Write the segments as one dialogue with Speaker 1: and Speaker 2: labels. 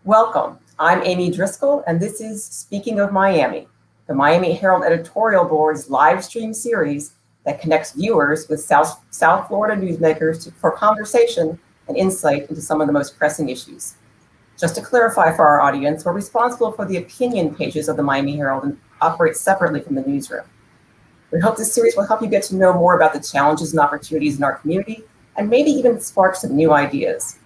Speaker 1: Welcome. I'm Amy Driscoll, and this is Speaking of Miami, the Miami Herald Editorial Board's live stream series that connects viewers with South Florida newsmakers for conversation and insight into some of the most pressing issues. Just to clarify for our audience, we're responsible for the opinion pages of the Miami Herald and operate separately from the newsroom. We hope this series will help you get to know more about the challenges and opportunities in our community, and maybe even spark some new ideas.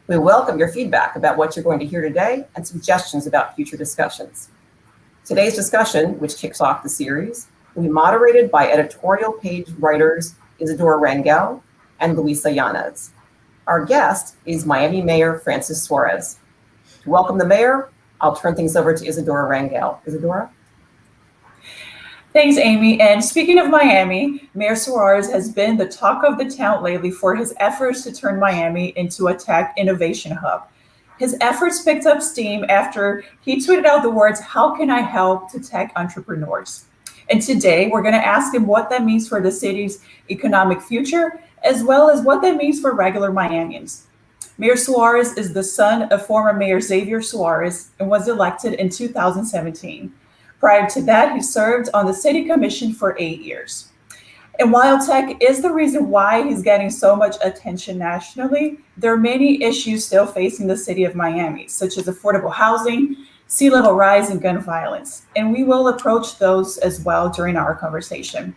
Speaker 1: We welcome your feedback about what you're going to hear today and suggestions about future discussions. Today's discussion, which kicks off the series, will be moderated by editorial page writers Isadora Rangel and Luisa Yanez. Our guest is Miami Mayor Francis Suarez. To welcome the mayor, I'll turn things over to Isadora Rangel. Isadora?
Speaker 2: Thanks, Amy. And speaking of Miami, Mayor Suarez has been the talk of the town lately for his efforts to turn Miami into a tech innovation hub. His efforts picked up steam after he tweeted out the words, "How can I help?" to tech entrepreneurs. And today we're going to ask him what that means for the city's economic future, as well as what that means for regular Miamians. Mayor Suarez is the son of former Mayor Xavier Suarez and was elected in 2017. Prior to that, he served on the city commission for 8 years. And while tech is the reason why he's getting so much attention nationally, there are many issues still facing the city of Miami, such as affordable housing, sea level rise, and gun violence. And we will approach those as well during our conversation.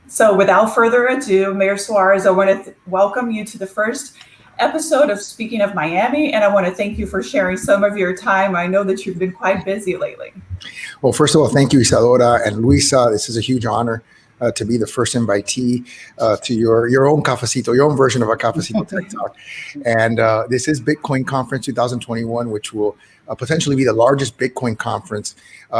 Speaker 2: So without further ado, Mayor Suarez, I want to welcome you to the first episode of Speaking of Miami, and I want to thank you for sharing some of your time. I know that you've been quite busy lately.
Speaker 3: Well, first of all, thank you, Isadora and Luisa. This is a huge honor to be the first invitee to your own cafecito, your own version of a cafecito Tech Talk. And this is Bitcoin Conference 2021, which will potentially be the largest Bitcoin conference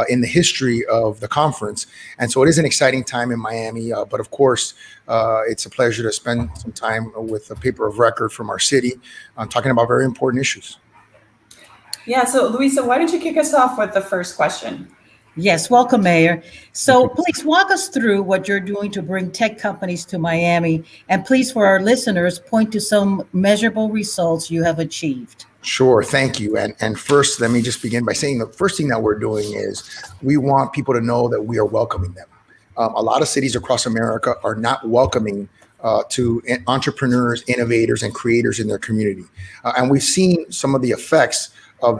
Speaker 3: in the history of the conference. And so it is an exciting time in Miami, but of course, it's a pleasure to spend some time with a paper of record from our city on talking about very important issues.
Speaker 2: Yeah, so Luisa, why don't you kick us off with the first question?
Speaker 4: Yes, welcome, Mayor. So please walk us through what you're doing to bring tech companies to Miami. And please, for our listeners, point to some measurable results you have achieved.
Speaker 3: Sure, thank you. And first, let me just begin by saying the first thing that we're doing is we want people to know that we are welcoming them. A lot of cities across America are not welcoming to entrepreneurs, innovators, and creators in their community. And we've seen some of the effects of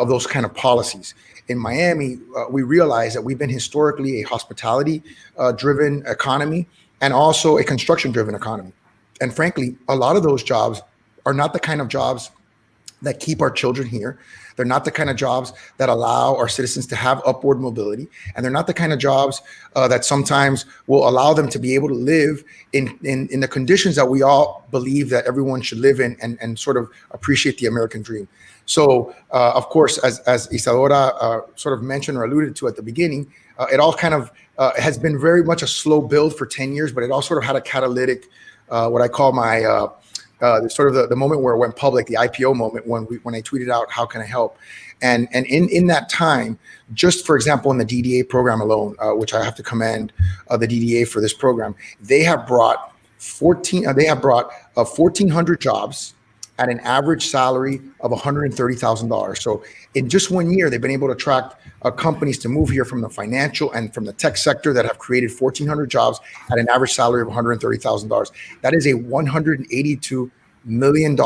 Speaker 3: those kind of policies. In Miami, we realize that we've been historically a hospitality-driven economy and also a construction-driven economy. And frankly, a lot of those jobs are not the kind of jobs that keep our children here. They're not the kind of jobs that allow our citizens to have upward mobility. And they're not the kind of jobs that sometimes will allow them to be able to live in the conditions that we all believe that everyone should live in and sort of appreciate the American dream. So, of course, as Isadora sort of mentioned or alluded to at the beginning, it all kind of has been very much a slow build for 10 years, but it all sort of had a catalytic, what I call my sort of the moment where it went public, the IPO moment when I tweeted out, "How can I help?" And in that time, just for example, in the DDA program alone, which I have to commend the DDA for this program, they have brought 1,400 jobs at an average salary of $130,000. So in just 1 year, they've been able to attract companies to move here from the financial and from the tech sector that have created 1,400 jobs at an average salary of $130,000. That is a $182 million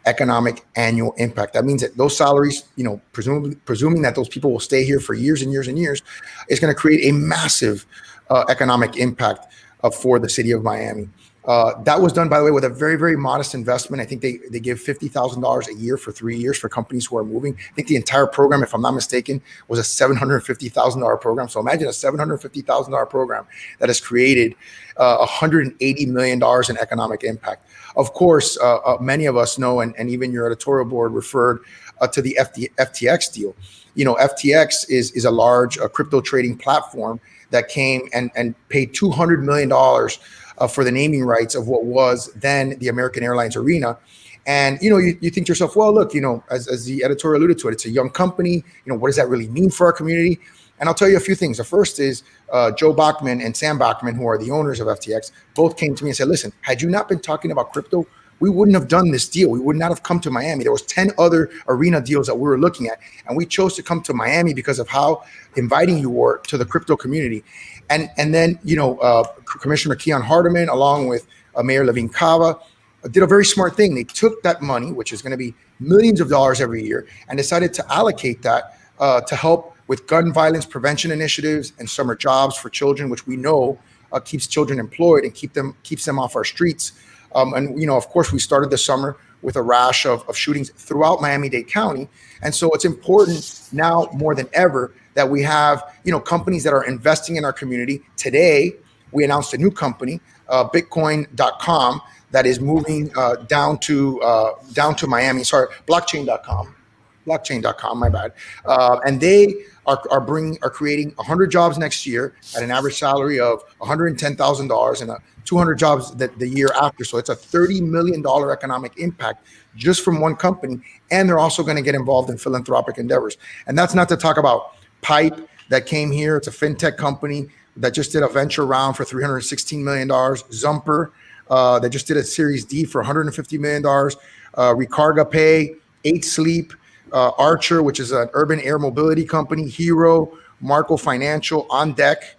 Speaker 3: economic annual impact. That means that those salaries, presuming that those people will stay here for years and years and years, is going to create a massive economic impact for the city of Miami. That was done, by the way, with a very, very modest investment. I think they give $50,000 a year for 3 years for companies who are moving. I think the entire program, if I'm not mistaken, was a $750,000 program. So imagine a $750,000 program that has created $180 million in economic impact. Of course, many of us know, and even your editorial board referred to the FTX deal. FTX is a large crypto trading platform that came and paid $200 million for the naming rights of what was then the American Airlines Arena. And, you think to yourself, well, look, as the editorial alluded to it, it's a young company. What does that really mean for our community? And I'll tell you a few things. The first is Joe Bachman and Sam Bachman, who are the owners of FTX, both came to me and said, listen, had you not been talking about crypto we wouldn't have done this deal. We would not have come to Miami. There was 10 other arena deals that we were looking at, and we chose to come to Miami because of how inviting you were to the crypto community. And then, Commissioner Keon Hardeman, along with Mayor Levine Cava, did a very smart thing. They took that money, which is going to be millions of dollars every year, and decided to allocate that to help with gun violence prevention initiatives and summer jobs for children, which we know keeps children employed and keeps them off our streets. And of course, we started the summer with a rash of shootings throughout Miami-Dade County. And so it's important now more than ever that we have, companies that are investing in our community. Today, we announced a new company, Bitcoin.com, that is moving down to Miami. Sorry, blockchain.com, my bad. And they are creating 100 jobs next year at an average salary of $110,000 and 200 jobs the year after. So it's a $30 million economic impact just from one company. And they're also going to get involved in philanthropic endeavors. And that's not to talk about Pipe that came here. It's a fintech company that just did a venture round for $316 million. Zumper that just did a Series D for $150 million. Recarga Pay, 8 Sleep, Archer, which is an urban air mobility company, Hero, Marco Financial, On Deck,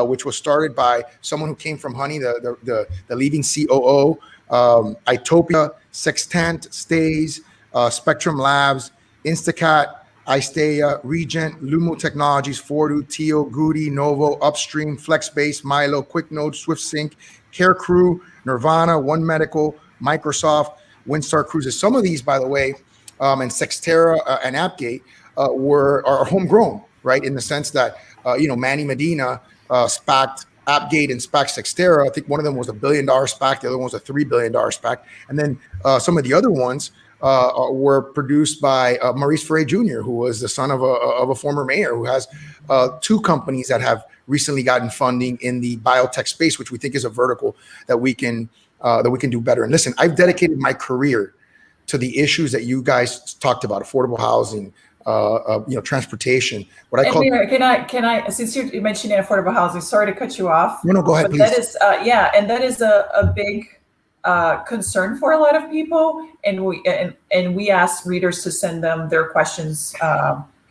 Speaker 3: which was started by someone who came from Honey, the leading COO, Itopia, Sextant, Stays, Spectrum Labs, Instacat, Istea, Regent, Lumo Technologies, Fordu, Tio, Goody, Novo, Upstream, FlexBase, Milo, QuickNode, SwiftSync, Care Crew, Nirvana, One Medical, Microsoft, Windstar Cruises. Some of these, by the way, and Sextera and Appgate are homegrown, right? In the sense that, Manny Medina SPAC'd Appgate and SPAC Sextera. I think one of them was $1 billion SPAC. The other one was a $3 billion SPAC. And then some of the other ones were produced by Maurice Ferre Jr., who was the son of a former mayor, who has 2 companies that have recently gotten funding in the biotech space, which we think is a vertical that we can do better. And listen, I've dedicated my career to the issues that you guys talked about: affordable housing, transportation. What I call.
Speaker 2: Mayor, can I? Since you're mentioning affordable housing, sorry to cut you off.
Speaker 3: No, go ahead, please.
Speaker 2: That is, and that is a big concern for a lot of people, and we ask readers to send them their questions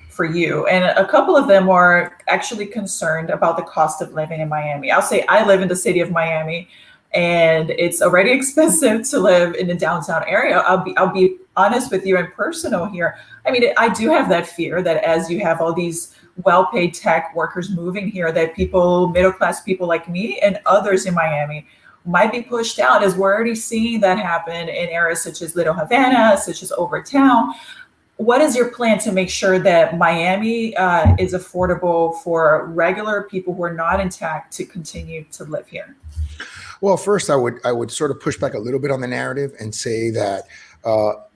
Speaker 2: for you, and a couple of them are actually concerned about the cost of living in Miami. I'll say I live in the city of Miami, and it's already expensive to live in the downtown area. I'll be honest with you and personal here. I mean, I do have that fear that as you have all these well-paid tech workers moving here, that middle-class people like me and others in Miami might be pushed out, as we're already seeing that happen in areas such as Little Havana, such as Overtown. What is your plan to make sure that Miami is affordable for regular people who are not in tech to continue to live here?
Speaker 3: Well, first, I would sort of push back a little bit on the narrative and say that,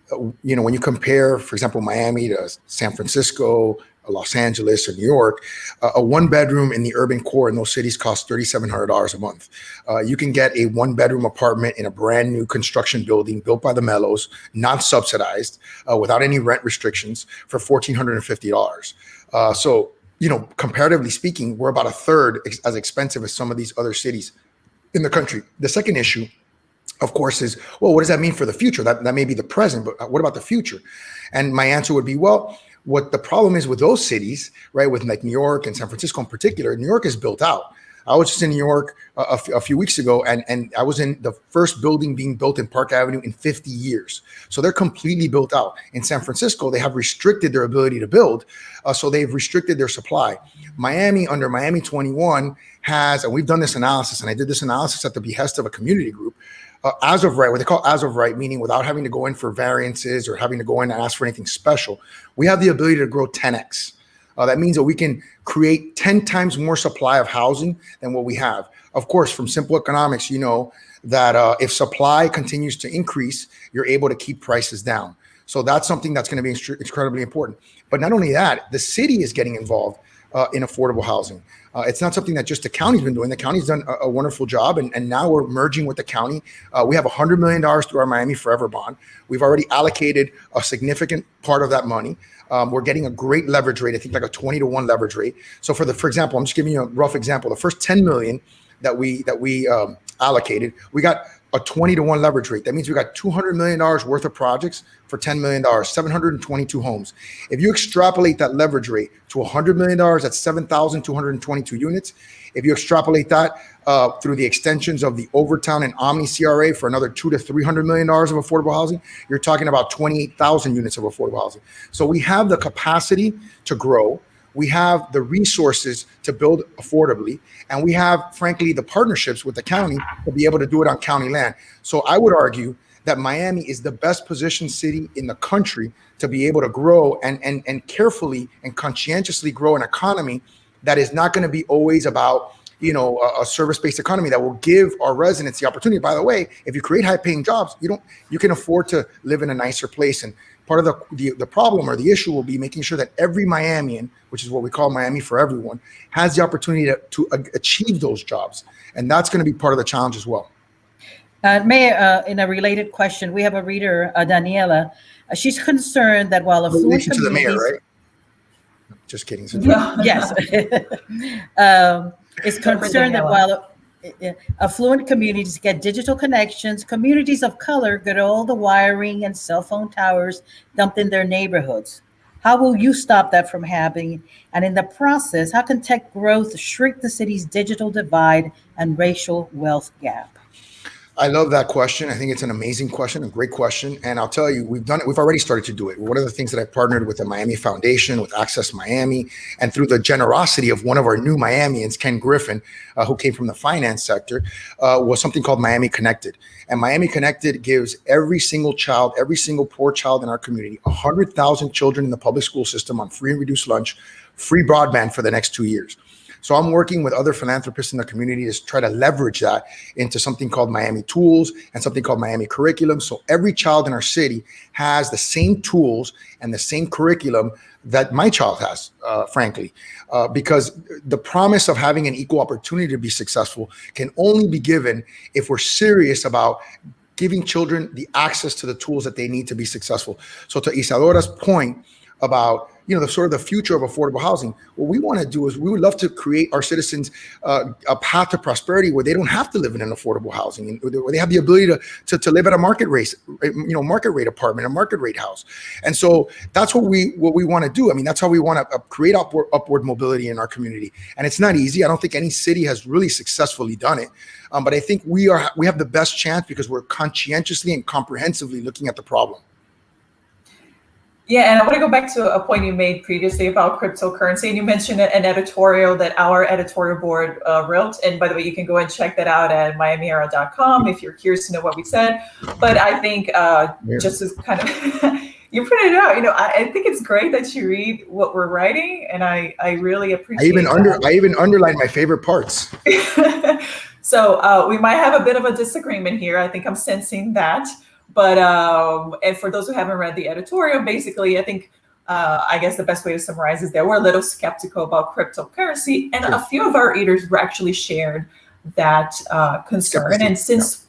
Speaker 3: when you compare, for example, Miami to San Francisco, Los Angeles, or New York, a 1-bedroom in the urban core in those cities costs $3,700 a month. You can get a 1-bedroom apartment in a brand new construction building built by the Mellos, non-subsidized, without any rent restrictions, for $1,450. So, comparatively speaking, we're about a third as expensive as some of these other cities in the country. The second issue, of course, is, well, what does that mean for the future? That may be the present, but what about the future? And my answer would be, well, what the problem is with those cities, right, with like New York and San Francisco in particular, New York is built out. I was just in New York a few weeks ago, and I was in the first building being built in Park Avenue in 50 years. So they're completely built out. In San Francisco, they have restricted their ability to build, so they've restricted their supply. Miami, under Miami 21, has, and we've done this analysis, and I did this analysis at the behest of a community group, as of right, what they call as of right, meaning without having to go in for variances or having to go in and ask for anything special, we have the ability to grow 10x. That means that we can create 10 times more supply of housing than what we have. Of course, from simple economics, you know that if supply continues to increase, you're able to keep prices down. So that's something that's going to be incredibly important. But not only that, the city is getting involved in affordable housing. It's not something that just the county's been doing. The county's done a wonderful job, and now we're merging with the county. We have $100 million through our Miami Forever bond. We've already allocated a significant part of that money. We're getting a great leverage rate, I think like a 20-to-1 leverage rate. So for example, I'm just giving you a rough example. The first 10 million that we allocated, we got a 20-to-1 leverage rate. That means we got $200 million worth of projects for $10 million, 722 homes. If you extrapolate that leverage rate to $100 million, that's 7,222 units. If you extrapolate that through the extensions of the Overtown and Omni CRA for another $200 to $300 million of affordable housing, you're talking about 28,000 units of affordable housing. So we have the capacity to grow. We have the resources to build affordably, and we have, frankly, the partnerships with the county to be able to do it on county land. So I would argue that Miami is the best positioned city in the country to be able to grow and carefully and conscientiously grow an economy that is not going to be always about, a service-based economy that will give our residents the opportunity. By the way, if you create high-paying jobs, you can afford to live in a nicer place. And part of the problem or the issue will be making sure that every Miamian, which is what we call Miami for everyone, has the opportunity to achieve those jobs. And that's going to be part of the challenge as well.
Speaker 4: Mayor, in a related question, we have a reader, Daniela. She's concerned that while affluent
Speaker 3: Relation to the mayor,
Speaker 4: communities,
Speaker 3: right? Just kidding.
Speaker 4: yes, is concerned that while affluent communities get digital connections, communities of color get all the wiring and cell phone towers dumped in their neighborhoods. How will you stop that from happening? And in the process, how can tech growth shrink the city's digital divide and racial wealth gap?
Speaker 3: I love that question. I think it's an amazing question, a great question. And I'll tell you, we've done it. We've already started to do it. One of the things that I partnered with the Miami Foundation, with Access Miami, and through the generosity of one of our new Miamians, Ken Griffin, who came from the finance sector, was something called Miami Connected. And Miami Connected gives every single child, every single poor child in our community, 100,000 children in the public school system on free and reduced lunch, free broadband for the next 2 years. So I'm working with other philanthropists in the community to try to leverage that into something called Miami Tools and something called Miami Curriculum. So every child in our city has the same tools and the same curriculum that my child has, frankly, because the promise of having an equal opportunity to be successful can only be given if we're serious about giving children the access to the tools that they need to be successful. So to Isadora's point about the sort of the future of affordable housing, what we want to do is we would love to create our citizens a path to prosperity where they don't have to live in an affordable housing, and where they have the ability to live at a market rate, market rate apartment, a market rate house. And so that's what we want to do. I mean, that's how we want to create upward mobility in our community. And it's not easy. I don't think any city has really successfully done it. But I think we have the best chance because we're conscientiously and comprehensively looking at the problem.
Speaker 2: Yeah, and I want to go back to a point you made previously about cryptocurrency. And you mentioned an editorial that our editorial board wrote. And by the way, you can go and check that out at miamiera.com if you're curious to know what we said. But I think just as kind of, you put it out, I think it's great that you read what we're writing. And I really appreciate it.
Speaker 3: I even underlined my favorite parts.
Speaker 2: So we might have a bit of a disagreement here. I think I'm sensing that. But and for those who haven't read the editorial, basically, I think I guess the best way to summarize is that we're a little skeptical about cryptocurrency, and a few of our readers actually shared that concern. And since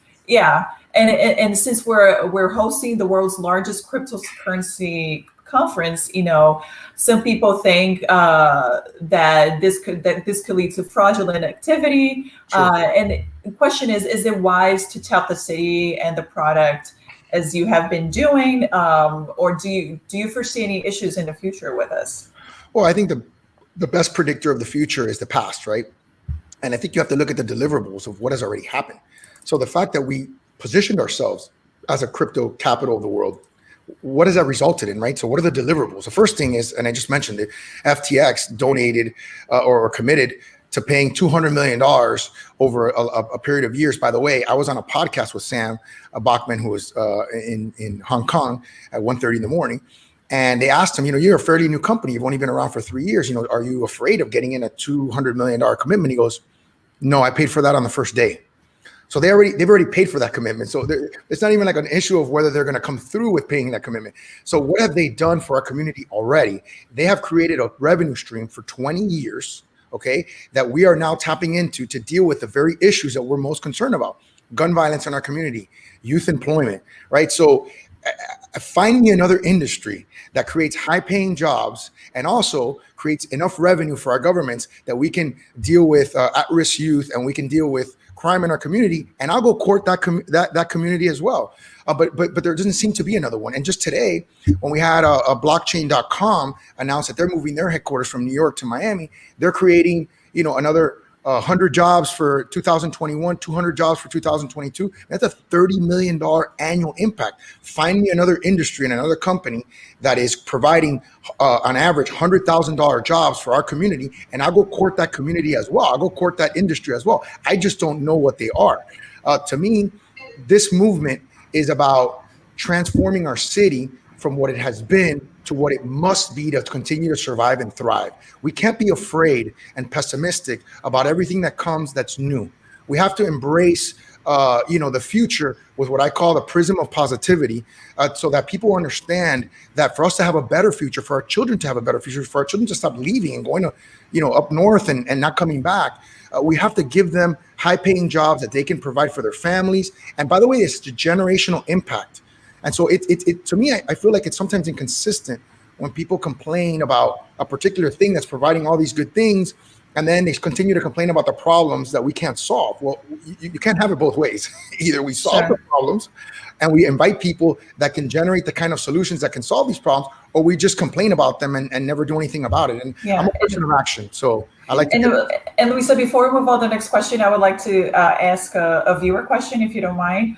Speaker 2: and since we're hosting the world's largest cryptocurrency conference, some people think that this could lead to fraudulent activity. And the question is it wise to tout the city and the product as you have been doing, or do you foresee any issues in the future with us?
Speaker 3: Well, I think the best predictor of the future is the past, right? And I think you have to look at the deliverables of what has already happened. So the fact that we positioned ourselves as a crypto capital of the world, what has that resulted in, right? So what are the deliverables? The first thing is, and I just mentioned it, FTX donated or committed to paying $200 million over a period of years. By the way, I was on a podcast with Sam Bachman, who was in Hong Kong at 1:30 in the morning. And they asked him, you're a fairly new company. You've only been around for 3 years. Are you afraid of getting in a $200 million commitment? He goes, no, I paid for that on the first day. So they've already paid for that commitment. So it's not even like an issue of whether they're going to come through with paying that commitment. So what have they done for our community already? They have created a revenue stream for 20 years, okay, that we are now tapping into to deal with the very issues that we're most concerned about. Gun violence in our community, youth employment, right? So finding another industry that creates high-paying jobs and also creates enough revenue for our governments that we can deal with at-risk youth and we can deal with crime in our community, and I'll go court that community as well. But there doesn't seem to be another one. And just today, when we had a blockchain.com announce that they're moving their headquarters from New York to Miami, they're creating, another 100 jobs for 2021, 200 jobs for 2022. That's a $30 million annual impact. Find me another industry and another company that is providing on average $100,000 jobs for our community, and I'll go court that community as well. I'll go court that industry as well. I just don't know what they are. To me, this movement is about transforming our city from what it has been to what it must be to continue to survive and thrive. We can't be afraid and pessimistic about everything that comes that's new. We have to embrace the future with what I call the prism of positivity, so that people understand that for us to have a better future, for our children to have a better future, for our children to stop leaving and going to, up north and not coming back, we have to give them high-paying jobs that they can provide for their families. And by the way, it's the generational impact. And so it to me, I feel like it's sometimes inconsistent when people complain about a particular thing that's providing all these good things, and then they continue to complain about the problems that we can't solve. Well, you can't have it both ways. Either we solve the problems and we invite people that can generate the kind of solutions that can solve these problems, or we just complain about them and never do anything about it. And I'm a person of action, so I like to.
Speaker 2: And Luisa, before we move on to the next question, I would like to ask a viewer question, if you don't mind.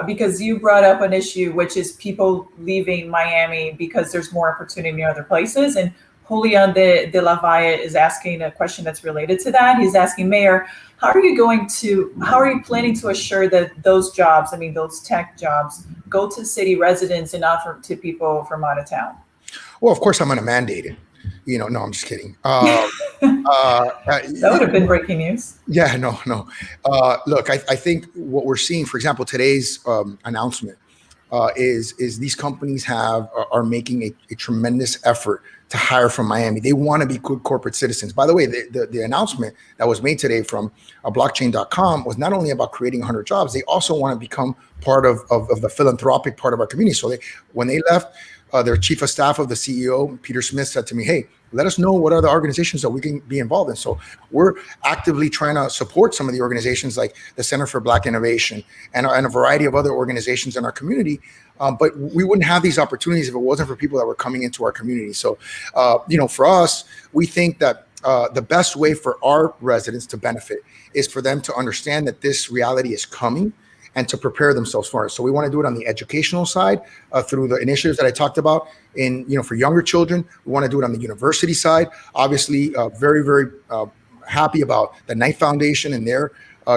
Speaker 2: Because you brought up an issue, which is people leaving Miami because there's more opportunity in other places. And Julian de la Valle is asking a question that's related to that. He's asking, Mayor, how are you planning to assure that those jobs, those tech jobs, go to city residents and not to people from out of town?
Speaker 3: Well, of course, I'm going to mandate it. No, I'm just kidding.
Speaker 2: That would have been breaking news.
Speaker 3: Yeah, no. Look, I think what we're seeing, for example, today's announcement is these companies are making a tremendous effort to hire from Miami. They want to be good corporate citizens. By the way, the announcement that was made today from blockchain.com was not only about creating 100 jobs, they also want to become part of the philanthropic part of our community. So when they left, their chief of staff of the CEO, Peter Smith, said to me, hey, let us know what are the organizations that we can be involved in. So we're actively trying to support some of the organizations like the Center for Black Innovation and a variety of other organizations in our community. But we wouldn't have these opportunities if it wasn't for people that were coming into our community. So, for us, we think that the best way for our residents to benefit is for them to understand that this reality is coming and to prepare themselves for it. So we want to do it on the educational side through the initiatives that I talked about for younger children. We want to do it on the university side. Obviously, very, very happy about the Knight Foundation and their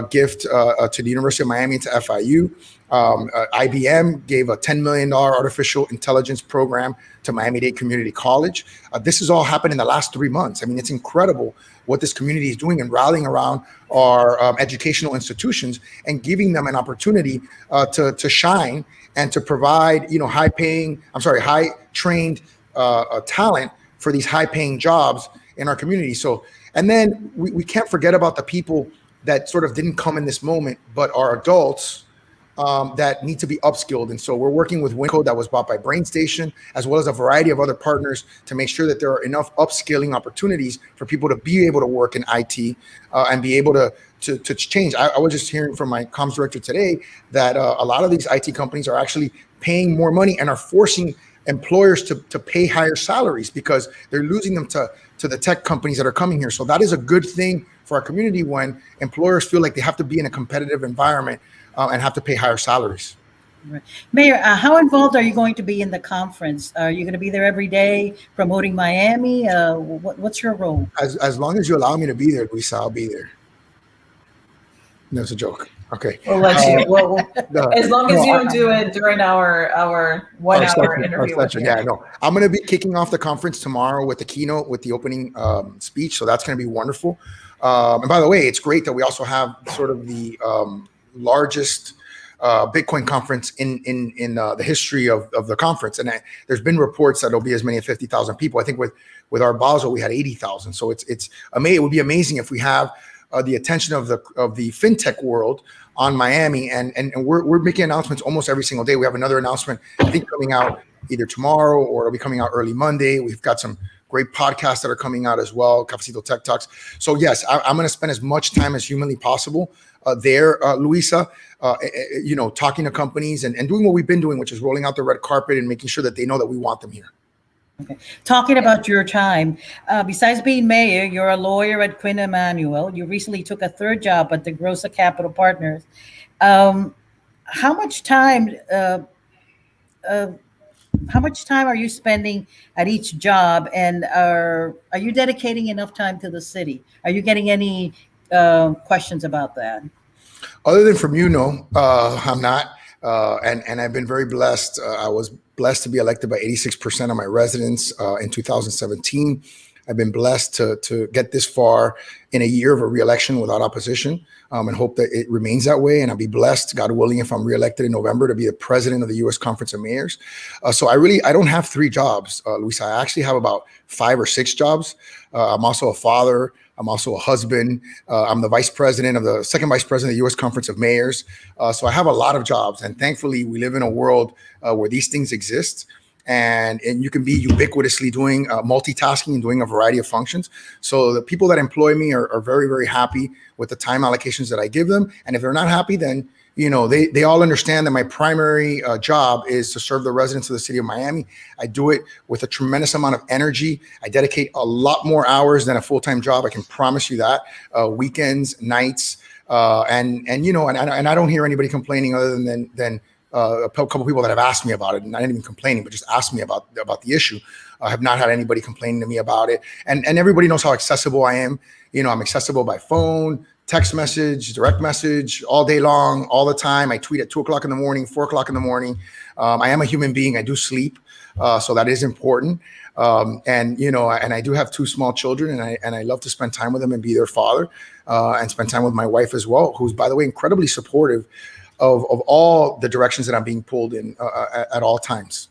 Speaker 3: gift to the University of Miami and to FIU. IBM gave a $10 million artificial intelligence program to Miami-Dade Community College. This has all happened in the last 3 months. It's incredible what this community is doing and rallying around our educational institutions and giving them an opportunity to shine and to provide, high trained talent for these high paying jobs in our community. So, and then we can't forget about the people that sort of didn't come in this moment, but are adults that need to be upskilled. And so we're working with Winco that was bought by BrainStation, as well as a variety of other partners to make sure that there are enough upskilling opportunities for people to be able to work in IT and be able to change. I was just hearing from my comms director today that a lot of these IT companies are actually paying more money and are forcing employers to pay higher salaries because they're losing them to the tech companies that are coming here. So that is a good thing for our community when employers feel like they have to be in a competitive environment and have to pay higher salaries.
Speaker 4: Right. Mayor, how involved are you going to be in the conference? Are you going to be there every day promoting Miami? What's your role?
Speaker 3: As long as you allow me to be there, Luisa, I'll be there. No, it's a joke. Okay.
Speaker 2: We'll let you. Well, as long as you don't do it during our 1 hour interview.
Speaker 3: Yeah, no. I'm going to be kicking off the conference tomorrow with the keynote, with the opening speech. So that's going to be wonderful. And by the way, it's great that we also have sort of the largest Bitcoin conference in the history of the conference. And there's been reports that it'll be as many as 50,000 people. I think with our Basel, we had 80,000. So it's amazing. It would be amazing if we have the attention of the fintech world on Miami, and we're making announcements almost every single day. We have another announcement, I think, coming out either tomorrow or it'll be coming out early Monday. We've got some great podcasts that are coming out as well, Cafecito Tech Talks. So yes, I'm going to spend as much time as humanly possible there, Luisa, talking to companies and doing what we've been doing, which is rolling out the red carpet and making sure that they know that we want them here.
Speaker 4: Okay. Talking about your time, besides being mayor, you're a lawyer at Quinn Emanuel. You recently took a third job at the Grossa Capital Partners. How much time are you spending at each job, and are you dedicating enough time to the city? Are you getting any questions about that?
Speaker 3: Other than from I'm not. And I've been very blessed. I was blessed to be elected by 86% of my residents in 2017. I've been blessed to get this far in a year of a reelection without opposition, and hope that it remains that way. And I'll be blessed, God willing, if I'm reelected in November, to be the president of the U.S. Conference of Mayors. So I don't have 3 jobs, Luisa. I actually have about 5 or 6 jobs. I'm also a father. I'm also a husband. I'm the second vice president of the U.S. Conference of Mayors. So I have a lot of jobs. And thankfully, we live in a world where these things exist. And you can be ubiquitously doing multitasking and doing a variety of functions. So the people that employ me are very, very happy with the time allocations that I give them. And if they're not happy, then they all understand that my primary job is to serve the residents of the city of Miami. I do it with a tremendous amount of energy. I dedicate a lot more hours than a full-time job. I can promise you that. Weekends, nights, and I don't hear anybody complaining other than a couple of people that have asked me about it, and not even complaining, but just asked me about the issue. I have not had anybody complaining to me about it. And everybody knows how accessible I am. I'm accessible by phone, text message, direct message, all day long, all the time. I tweet at 2:00 in the morning, 4:00 in the morning. I am a human being. I do sleep. So that is important. And I do have 2 small children, and I love to spend time with them and be their father, and spend time with my wife as well, who's, by the way, incredibly supportive of all the directions that I'm being pulled in at all times.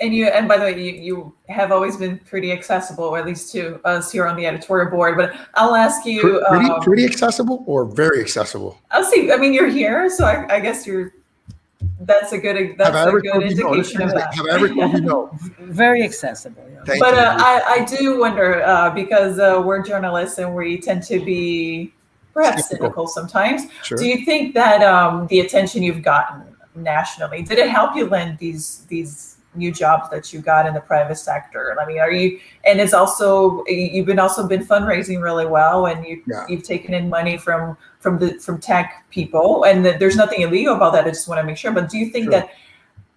Speaker 2: And by the way, you have always been pretty accessible, or at least to us here on the editorial board. But I'll ask you,
Speaker 3: pretty accessible or very accessible?
Speaker 2: I'll see. I mean, you're here, so I guess that's a good indication of that.
Speaker 3: Have I ever told you no?
Speaker 4: Very accessible. Yeah.
Speaker 3: Thank
Speaker 2: but
Speaker 3: you.
Speaker 2: I do wonder, because we're journalists and we tend to be perhaps cynical sometimes.
Speaker 3: Sure.
Speaker 2: Do you think that the attention you've gotten nationally, did it help you land these new jobs that you got in the private sector? I mean, and it's also, you've been fundraising really well, and you've taken in money from tech people, and there's nothing illegal about that. I just want to make sure. But do you think that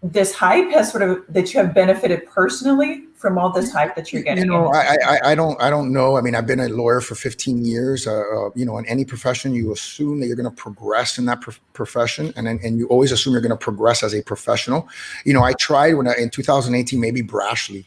Speaker 2: this hype has that you have benefited personally from all this hype that you're getting?
Speaker 3: I don't know. I mean, I've been a lawyer for 15 years. In any profession, you assume that you're going to progress in that profession, and you always assume you're going to progress as a professional. I tried in 2018, maybe brashly,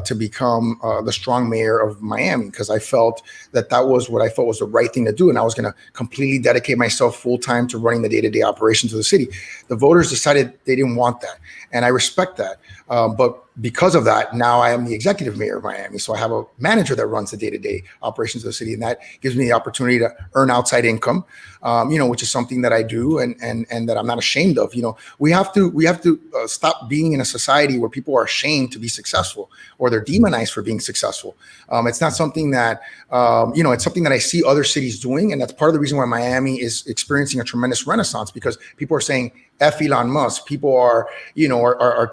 Speaker 3: to become the strong mayor of Miami, because I felt that was what I felt was the right thing to do, and I was going to completely dedicate myself full time to running the day-to-day operations of the city. The voters decided they didn't want that, and I respect that. But because of that, now I am the executive mayor of Miami. So I have a manager that runs the day-to-day operations of the city, and that gives me the opportunity to earn outside income, which is something that I do and that I'm not ashamed of. We have to stop being in a society where people are ashamed to be successful, or they're demonized for being successful. It's not something that, it's something that I see other cities doing. And that's part of the reason why Miami is experiencing a tremendous renaissance, because people are saying, F Elon Musk. People are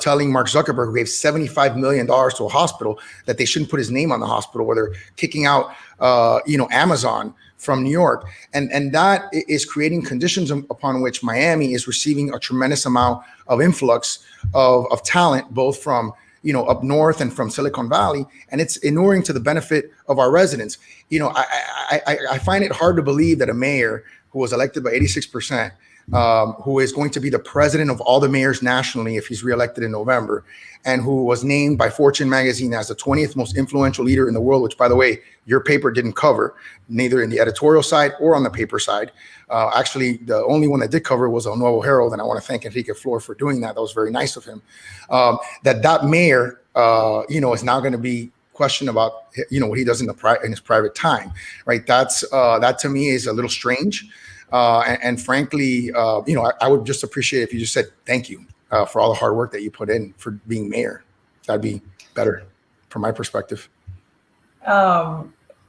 Speaker 3: telling Mark Zuckerberg, who gave $75 million to a hospital, that they shouldn't put his name on the hospital, or they're kicking out, Amazon from New York. And that is creating conditions upon which Miami is receiving a tremendous amount of influx of talent, both from, up north and from Silicon Valley, and it's inuring to the benefit of our residents. I find it hard to believe that a mayor who was elected by 86%, who is going to be the president of all the mayors nationally if he's reelected in November, and who was named by Fortune magazine as the 20th most influential leader in the world, which, by the way, your paper didn't cover, neither in the editorial side or on the paper side. Actually, the only one that did cover was El Nuevo Herald, and I want to thank Enrique Flor for doing that. That was very nice of him. That mayor, is now going to be questioned about, what he does in his private time, right? That to me is a little strange. And frankly, I would just appreciate if you just said thank you for all the hard work that you put in for being mayor. That'd be better from my perspective.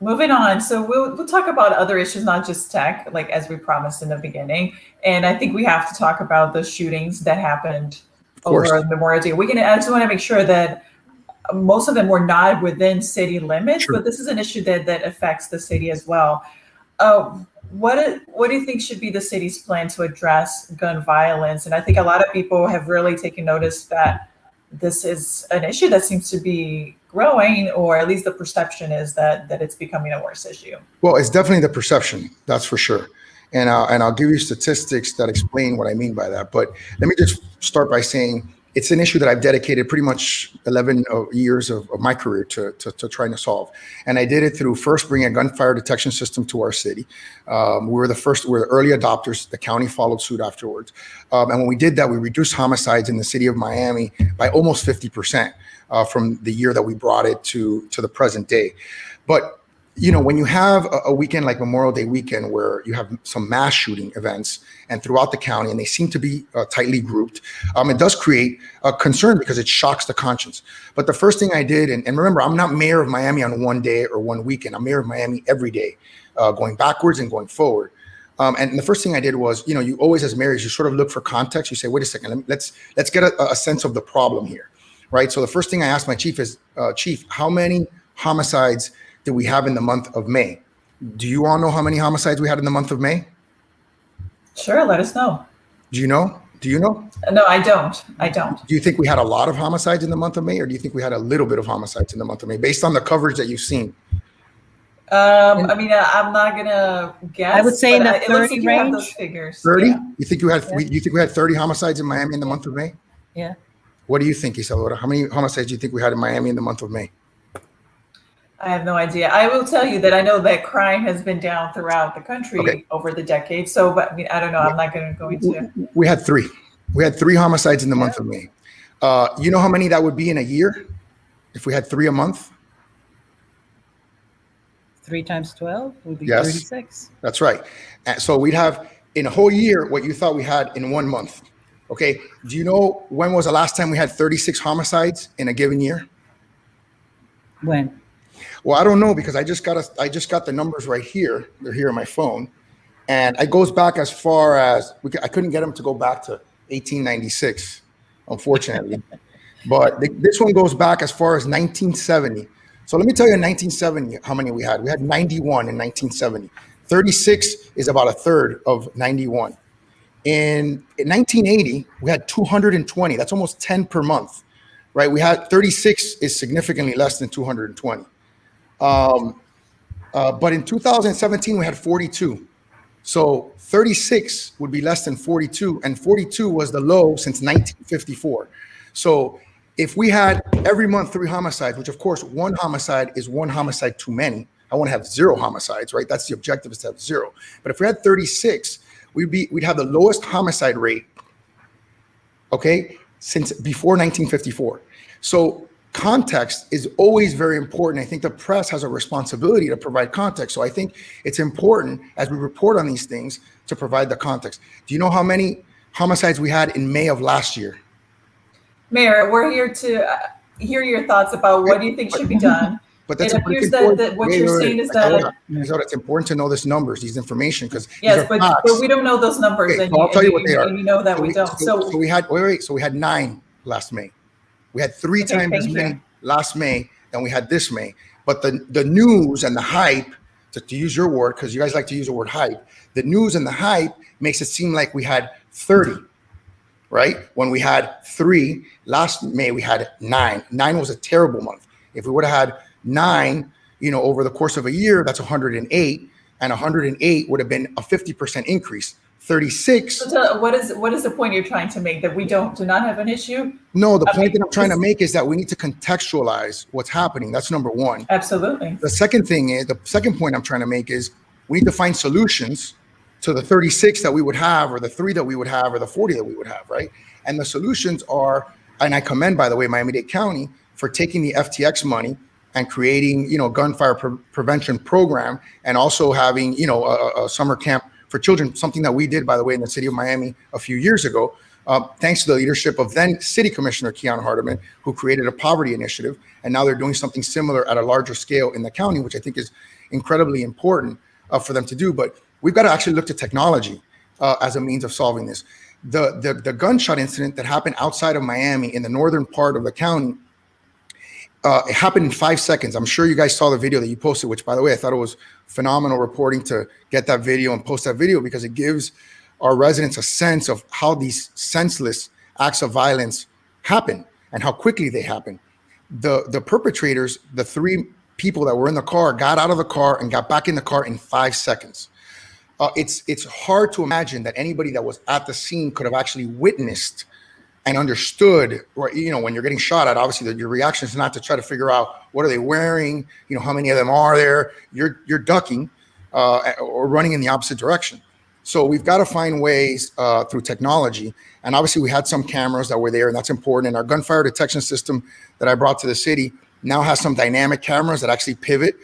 Speaker 2: Moving on, so we'll talk about other issues, not just tech, like as we promised in the beginning. And I think we have to talk about the shootings that happened over Memorial Day weekend. I just want to make sure that most of them were not within city limits, but this is an issue that affects the city as well. What do you think should be the city's plan to address gun violence? And I think a lot of people have really taken notice that this is an issue that seems to be growing, or at least the perception is that it's becoming a worse issue.
Speaker 3: Well, it's definitely the perception, that's for sure. And I'll give you statistics that explain what I mean by that. But let me just start by saying it's an issue that I've dedicated pretty much 11 years of my career to trying to solve. And I did it through first bringing a gunfire detection system to our city. We were the early adopters. The county followed suit afterwards. And when we did that, we reduced homicides in the city of Miami by almost 50% from the year that we brought it to the present day. But you know, when you have a weekend like Memorial Day weekend where you have some mass shooting events and throughout the county, and they seem to be tightly grouped, it does create a concern because it shocks the conscience. But the first thing I did, and remember, I'm not mayor of Miami on one day or one weekend. I'm mayor of Miami every day, going backwards and going forward. And the first thing I did was, you know, you always as mayors, you sort of look for context. You say, wait a second, let's get a sense of the problem here, right? So the first thing I asked my chief is, Chief, how many homicides did we have in the month of May? Do you all know how many homicides we had in the month of May?
Speaker 2: Sure, let us know.
Speaker 3: Do you know? Do you know?
Speaker 2: No, I don't.
Speaker 3: Do you think we had a lot of homicides in the month of May, or do you think we had a little bit of homicides in the month of May, based on the coverage that you've seen?
Speaker 2: I mean, I'm not gonna guess.
Speaker 4: I would say in the 30
Speaker 2: it looks like you have
Speaker 4: range.
Speaker 2: those figures.
Speaker 3: 30?
Speaker 2: Yeah.
Speaker 3: You think we had 30 homicides in Miami in the month of May?
Speaker 4: Yeah.
Speaker 3: What do you think, Isadora? How many homicides do you think we had in Miami in the month of May?
Speaker 2: I have no idea. I will tell you that I know that crime has been down throughout the country over the decades. So, but I mean, I don't know. I'm not going to go into.
Speaker 3: We had three. We had 3 homicides in the month of May. You know how many that would be in a year if we had 3 a month?
Speaker 4: 3 times 12 would be
Speaker 3: Yes.
Speaker 4: 36.
Speaker 3: That's right. So we'd have in a whole year what you thought we had in 1 month. Okay. Do you know when was the last time we had 36 homicides in a given year?
Speaker 4: When?
Speaker 3: Well, I don't know, because I just got the numbers right here. They're here on my phone, and it goes back as far as I couldn't get them to go back to 1896, unfortunately. But this one goes back as far as 1970. So let me tell you, in 1970, how many we had. We had 91 in 1970. 36 is about a third of 91. In 1980, we had 220. That's almost 10 per month, right? We had 36 is significantly less than 220. But in 2017, we had 42. So 36 would be less than 42, and 42 was the low since 1954. So if we had every month 3 homicides, which of course 1 homicide is 1 homicide too many. I want to have 0 homicides, right? That's the objective, is to have 0. But if we had 36, we'd have the lowest homicide rate, okay, since before 1954. So context is always very important. I think the press has a responsibility to provide context. So I think it's important as we report on these things to provide the context. Do you know how many homicides we had in May of last year?
Speaker 2: Mayor, we're here to hear your thoughts about what do you think should be done.
Speaker 3: But that's
Speaker 2: it appears that what you're saying is that
Speaker 3: it's important to know this numbers, these information, because
Speaker 2: yes, but we don't know those numbers,
Speaker 3: okay,
Speaker 2: and,
Speaker 3: so I'll tell you what they are.
Speaker 2: And you know that we don't.
Speaker 3: So we had so we had 9 last May. We had 3 times as many last May than we had this May. But the news and the hype, to use your word, because you guys like to use the word hype, the news and the hype makes it seem like we had 30, right? When we had 3 last May, we had 9. 9 was a terrible month. If we would have had 9, you know, over the course of a year, that's 108, and 108 would have been a 50% increase. 36.
Speaker 2: So what is the point you're trying to make, that we do not have an issue?
Speaker 3: No, the point that I'm trying to make is that we need to contextualize what's happening. That's number one.
Speaker 2: Absolutely.
Speaker 3: The second point I'm trying to make is we need to find solutions to the 36 that we would have, or the 3 that we would have, or the 40 that we would have, right? And the solutions are, and I commend, by the way, Miami-Dade County for taking the FTX money and creating, you know, gunfire prevention program, and also having, you know, a summer camp for children, something that we did, by the way, in the city of Miami a few years ago. thanks to the leadership of then City Commissioner Keon Hardeman, who created a poverty initiative. And now they're doing something similar at a larger scale in the county, which I think is incredibly important for them to do. But we've got to actually look to technology as a means of solving this. The gunshot incident that happened outside of Miami in the northern part of the county, it happened in 5 seconds. I'm sure you guys saw the video that you posted, which, by the way, I thought it was phenomenal reporting to get that video and post that video, because it gives our residents a sense of how these senseless acts of violence happen and how quickly they happen. The perpetrators, the 3 people that were in the car, got out of the car and got back in the car in 5 seconds. It's hard to imagine that anybody that was at the scene could have actually witnessed and understood, or, you know, when you're getting shot at, obviously your reaction is not to try to figure out what are they wearing, you know, how many of them are there. You're ducking or running in the opposite direction. So we've got to find ways through technology. And obviously we had some cameras that were there, and that's important. And our gunfire detection system that I brought to the city now has some dynamic cameras that actually pivot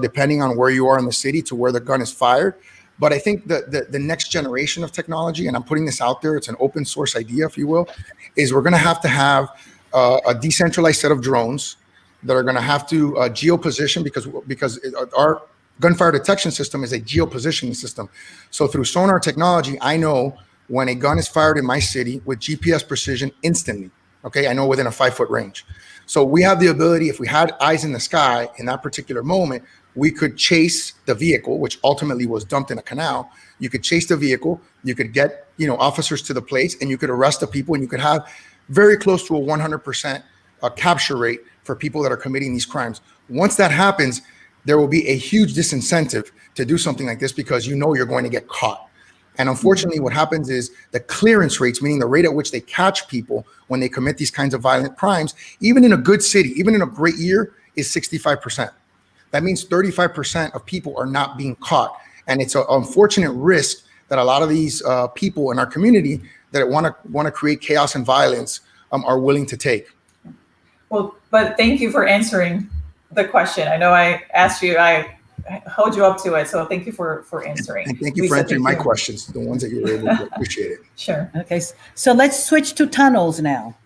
Speaker 3: depending on where you are in the city to where the gun is fired. But I think the next generation of technology, and I'm putting this out there, it's an open source idea, if you will, is we're going to have a decentralized set of drones that are going to have to geoposition, because our gunfire detection system is a geopositioning system. So through sonar technology, I know when a gun is fired in my city with GPS precision instantly. Okay, I know within a 5-foot range. So we have the ability, if we had eyes in the sky in that particular moment, we could chase the vehicle, which ultimately was dumped in a canal. You could chase the vehicle, you could get, you know, officers to the place, and you could arrest the people, and you could have very close to a 100% capture rate for people that are committing these crimes. Once that happens, there will be a huge disincentive to do something like this, because you know you're going to get caught. And unfortunately, what happens is the clearance rates, meaning the rate at which they catch people when they commit these kinds of violent crimes, even in a good city, even in a great year, is 65%. That means 35% of people are not being caught. And it's an unfortunate risk that a lot of these people in our community that want to create chaos and violence are willing to take.
Speaker 2: Well, but thank you for answering the question. I know I asked you, I hold you up to it. So thank you for answering.
Speaker 3: And thank you for answering my questions, the ones that you were able to. Appreciate it.
Speaker 2: Sure.
Speaker 4: Okay, so let's switch to tunnels now.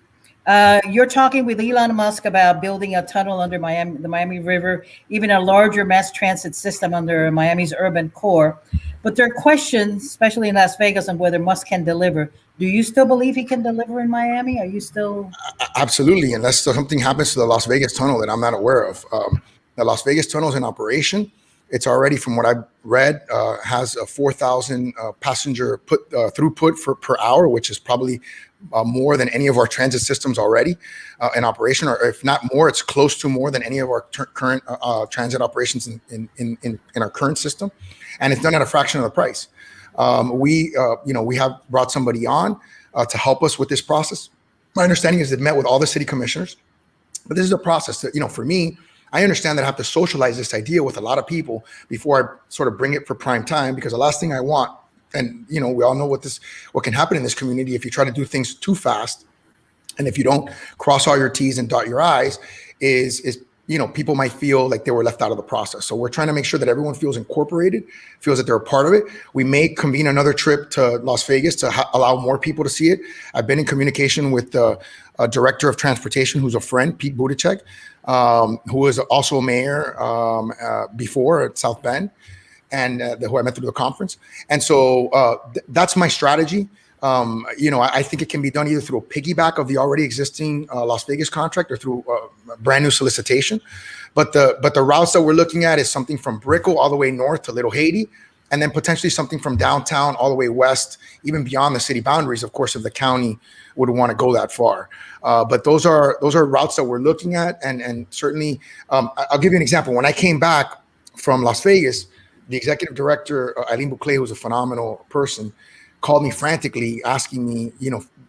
Speaker 4: You're talking with Elon Musk about building a tunnel under the Miami River, even a larger mass transit system under Miami's urban core. But there are questions, especially in Las Vegas, on whether Musk can deliver. Do you still believe he can deliver in Miami? Are you still?
Speaker 3: Absolutely, unless something happens to the Las Vegas tunnel that I'm not aware of. The Las Vegas tunnel is in operation. It's already, from what I've read, has a 4,000 passenger throughput per hour, which is probably more than any of our transit systems already in operation, or if not more, it's close to more than any of our current transit operations in our current system, and it's done at a fraction of the price. We have brought somebody on to help us with this process. My understanding is it met with all the city commissioners, but this is a process that, for me, I understand that I have to socialize this idea with a lot of people before I sort of bring it for prime time, because the last thing I want, and we all know what can happen in this community if you try to do things too fast, and if you don't cross all your T's and dot your I's, is people might feel like they were left out of the process. So we're trying to make sure that everyone feels incorporated, feels that they're a part of it. We may convene another trip to Las Vegas to allow more people to see it. I've been in communication with the director of transportation, who's a friend, Pete Buttigieg, who was also a mayor before at South Bend, and who I met through the conference. And so that's my strategy. I think it can be done either through a piggyback of the already existing Las Vegas contract or through a brand new solicitation. But the routes that we're looking at is something from Brickell all the way north to Little Haiti, and then potentially something from downtown all the way west, even beyond the city boundaries, of course, if the county would want to go that far. But those are routes that we're looking at, and certainly, I'll give you an example. When I came back from Las Vegas, the executive director, Eileen Bouclé, who's a phenomenal person, called me frantically asking me,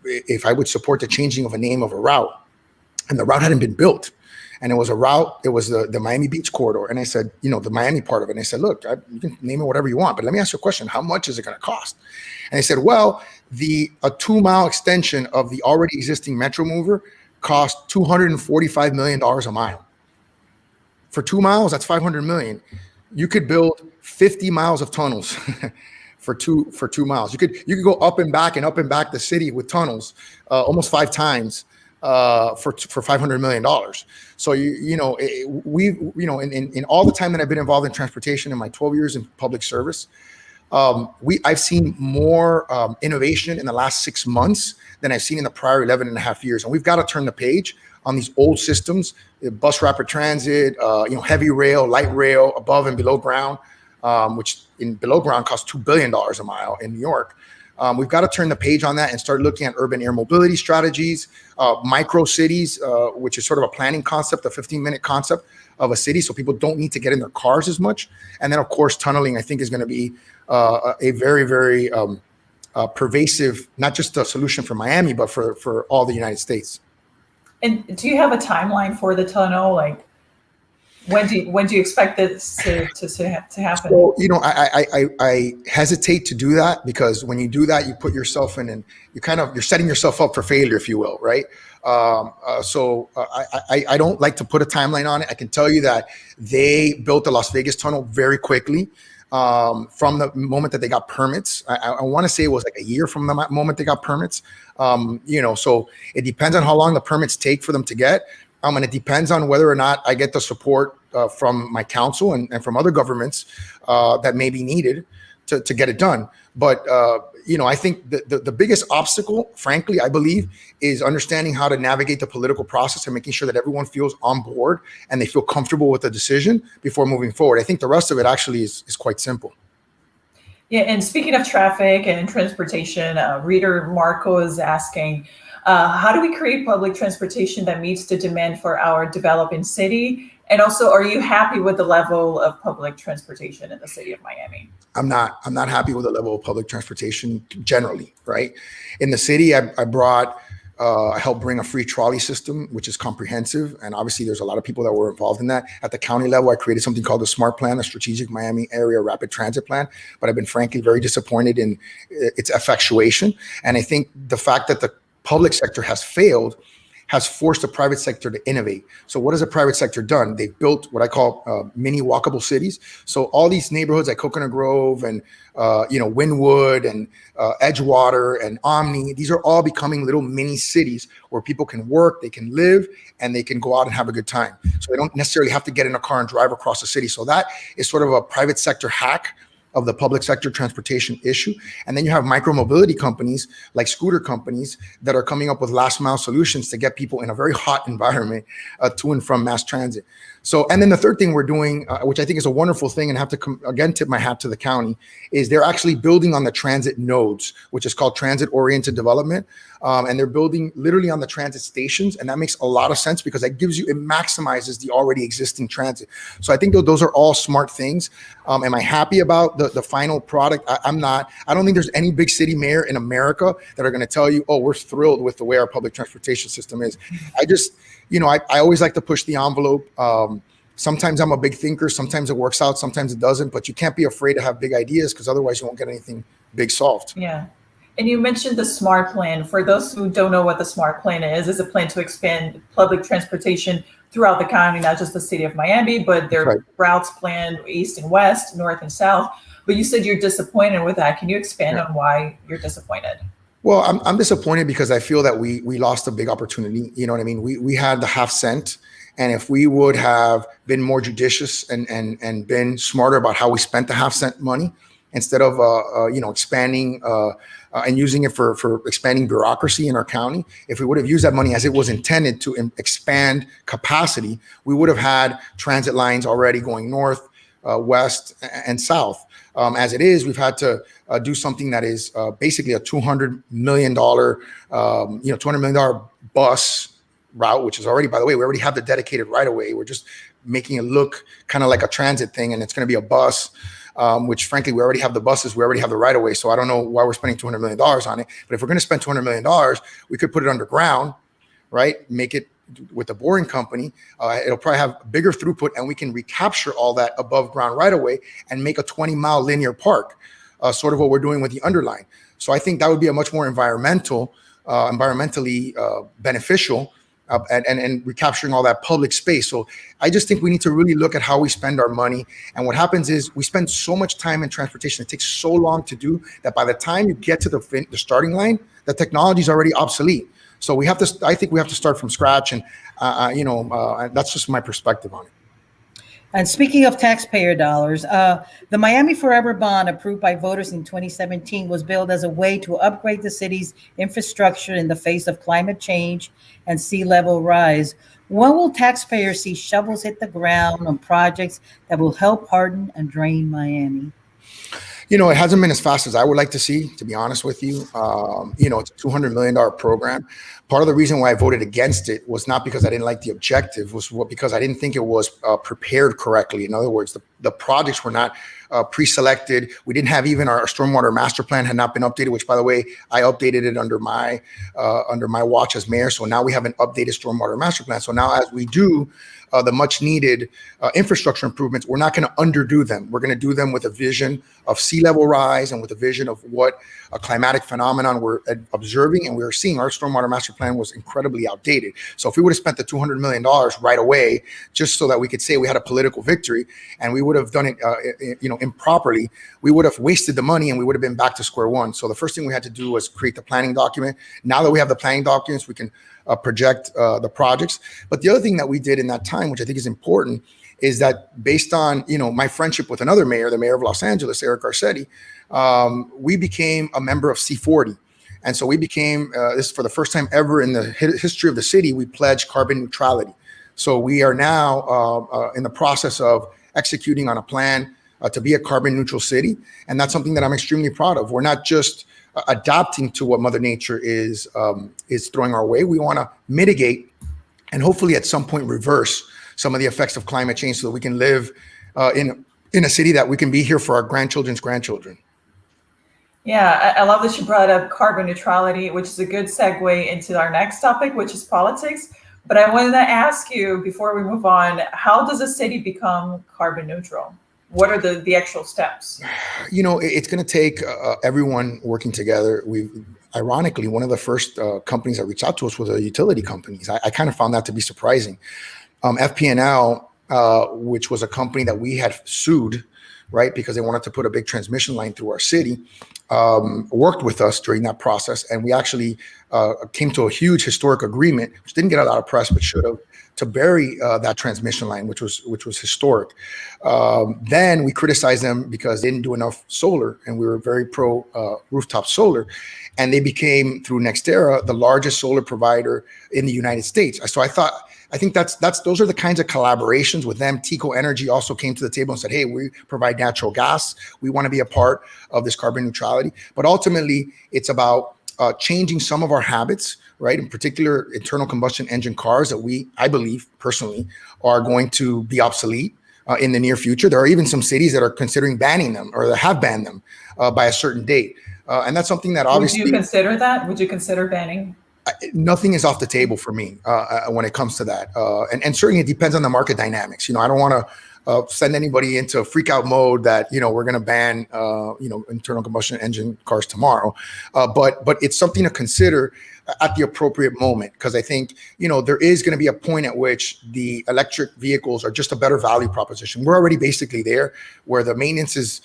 Speaker 3: if I would support the changing of a name of a route. And the route hadn't been built. And it was a route, it was the Miami Beach corridor. And I said, the Miami part of it. And I said, look, you can name it whatever you want, but let me ask you a question. How much is it going to cost? And they said, well, a 2-mile extension of the already existing Metro Mover cost $245 million a mile. For 2 miles, that's $500 million. You could build 50 miles of tunnels for 2 miles. You could go up and back the city with tunnels almost 5 times for $500 million. So in all the time that I've been involved in transportation in my 12 years in public service, I've seen more innovation in the last 6 months than I've seen in the prior 11 and a half years. And we've got to turn the page on these old systems, bus rapid transit, heavy rail, light rail, above and below ground, which in below ground costs $2 billion a mile in New York. We've got to turn the page on that and start looking at urban air mobility strategies, micro cities, which is sort of a planning concept, a 15-minute concept of a city, so people don't need to get in their cars as much. And then, of course, tunneling, I think, is going to be a very, very pervasive, not just a solution for Miami, but for all the United States.
Speaker 2: And do you have a timeline for the tunnel? Like, when do you expect this to happen?
Speaker 3: So, I hesitate to do that, because when you do that, you put yourself in, and you're setting yourself up for failure, if you will, right? So I don't like to put a timeline on it. I can tell you that they built the Las Vegas tunnel very quickly. From the moment that they got permits. I want to say it was like a year from the moment they got permits. So it depends on how long the permits take for them to get. And it depends on whether or not I get the support from my council and from other governments that may be needed to get it done. But, I think the biggest obstacle, frankly, I believe, is understanding how to navigate the political process and making sure that everyone feels on board and they feel comfortable with the decision before moving forward. I think the rest of it actually is quite simple.
Speaker 2: Yeah, and speaking of traffic and transportation, reader Marco is asking, how do we create public transportation that meets the demand for our developing city? And also, are you happy with the level of public transportation in the city of Miami?
Speaker 3: I'm not happy with the level of public transportation generally, right? In the city, I helped bring a free trolley system, which is comprehensive. And obviously there's a lot of people that were involved in that. At the county level, I created something called the SMART Plan, the Strategic Miami Area Rapid Transit Plan. But I've been frankly very disappointed in its effectuation. And I think the fact that the public sector has failed has forced the private sector to innovate. So what has the private sector done? They've built what I call mini walkable cities. So all these neighborhoods like Coconut Grove and Wynwood and Edgewater and Omni, these are all becoming little mini cities where people can work, they can live, and they can go out and have a good time. So they don't necessarily have to get in a car and drive across the city. So that is sort of a private sector hack of the public sector transportation issue. And then you have micro mobility companies like scooter companies that are coming up with last mile solutions to get people in a very hot environment to and from mass transit. So, and then the third thing we're doing, which I think is a wonderful thing, and have to again tip my hat to the county, is they're actually building on the transit nodes, which is called transit oriented development. And they're building literally on the transit stations. And that makes a lot of sense because it maximizes the already existing transit. So I think those are all smart things. Am I happy about the final product? I'm not. I don't think there's any big city mayor in America that are going to tell you, oh, we're thrilled with the way our public transportation system is. I just, I always like to push the envelope. Sometimes I'm a big thinker. Sometimes it works out. Sometimes it doesn't. But you can't be afraid to have big ideas because otherwise you won't get anything big solved.
Speaker 2: Yeah. And you mentioned the SMART Plan. For those who don't know what the SMART Plan is a plan to expand public transportation throughout the county, not just the city of Miami, but there are routes planned east and west, north and south. But you said you're disappointed with that. Can you expand on why you're disappointed?
Speaker 3: Well, I'm disappointed because I feel that we lost a big opportunity. You know what I mean? We had the half cent. And if we would have been more judicious and been smarter about how we spent the half cent money, instead of expanding and using it for expanding bureaucracy in our county, if we would have used that money as it was intended to expand capacity, we would have had transit lines already going north, west, and south. As it is, we've had to do something that is basically a $200 million, $200 million bus route, which is already, by the way, we already have the dedicated right of way. We're just making it look kind of like a transit thing, and it's going to be a bus, which frankly, we already have the buses, we already have the right of way. So I don't know why we're spending $200 million on it. But if we're going to spend $200 million, we could put it underground, right? Make it with the boring company. It'll probably have bigger throughput, and we can recapture all that above ground right of way and make a 20-mile linear park, sort of what we're doing with the underline. So I think that would be a much more environmentally beneficial and recapturing all that public space. So I just think we need to really look at how we spend our money. And what happens is we spend so much time in transportation. It takes so long to do that by the time you get to the starting line, the technology is already obsolete. So I think we have to start from scratch. And, that's just my perspective on it.
Speaker 4: And speaking of taxpayer dollars, the Miami Forever bond approved by voters in 2017 was billed as a way to upgrade the city's infrastructure in the face of climate change and sea level rise. When will taxpayers see shovels hit the ground on projects that will help harden and drain Miami?
Speaker 3: It hasn't been as fast as I would like to see, to be honest with you. It's a $200 million program. Part of the reason why I voted against it was not because I didn't like the objective, was because I didn't think it was prepared correctly. In other words, the projects were not pre-selected. We didn't have even our stormwater master plan had not been updated, which, by the way, I updated it under my watch as mayor. So now we have an updated stormwater master plan. So now as we do the much needed infrastructure improvements, we're not going to underdo them. We're going to do them with a vision of sea level rise and with a vision of what a climatic phenomenon we're observing and we're seeing. Our stormwater master plan was incredibly outdated. So if we would have spent the $200 million right away, just so that we could say we had a political victory, and we would have done it, improperly, we would have wasted the money and we would have been back to square one. So the first thing we had to do was create the planning document. Now that we have the planning documents, we can project the projects. But the other thing that we did in that time, which I think is important, is that based on my friendship with another mayor, the mayor of Los Angeles, Eric Garcetti, we became a member of C40. And so we became, this for the first time ever in the history of the city, we pledged carbon neutrality. So we are now in the process of executing on a plan to be a carbon neutral city. And that's something that I'm extremely proud of. We're not just adapting to what Mother Nature is throwing our way. We want to mitigate and hopefully at some point reverse some of the effects of climate change so that we can live in a city that we can be here for our grandchildren's grandchildren.
Speaker 2: Yeah, I love that you brought up carbon neutrality, which is a good segue into our next topic, which is politics. But I wanted to ask you before we move on, how does a city become carbon neutral? What are the actual steps?
Speaker 3: It's going to take everyone working together. Ironically, one of the first companies that reached out to us was the utility companies. I kind of found that to be surprising. FP&L, which was a company that we had sued, right, because they wanted to put a big transmission line through our city, worked with us during that process. And we actually came to a huge historic agreement, which didn't get a lot of press, but should have, to bury that transmission line, which was historic. Then we criticized them because they didn't do enough solar, and we were very pro rooftop solar. And they became, through NextEra, the largest solar provider in the United States. So I think those are the kinds of collaborations with them. Tico Energy also came to the table and said, hey, we provide natural gas. We want to be a part of this carbon neutrality. But ultimately, it's about changing some of our habits, right? In particular, internal combustion engine cars that I believe personally, are going to be obsolete in the near future. There are even some cities that are considering banning them or that have banned them by a certain date. And that's something that obviously—
Speaker 2: Would you consider that? Would you consider banning?
Speaker 3: Nothing is off the table for me when it comes to that. And certainly it depends on the market dynamics. I don't want to send anybody into freak out mode that, we're going to ban, internal combustion engine cars tomorrow. But it's something to consider at the appropriate moment, because I think, there is going to be a point at which the electric vehicles are just a better value proposition. We're already basically there, where the maintenance is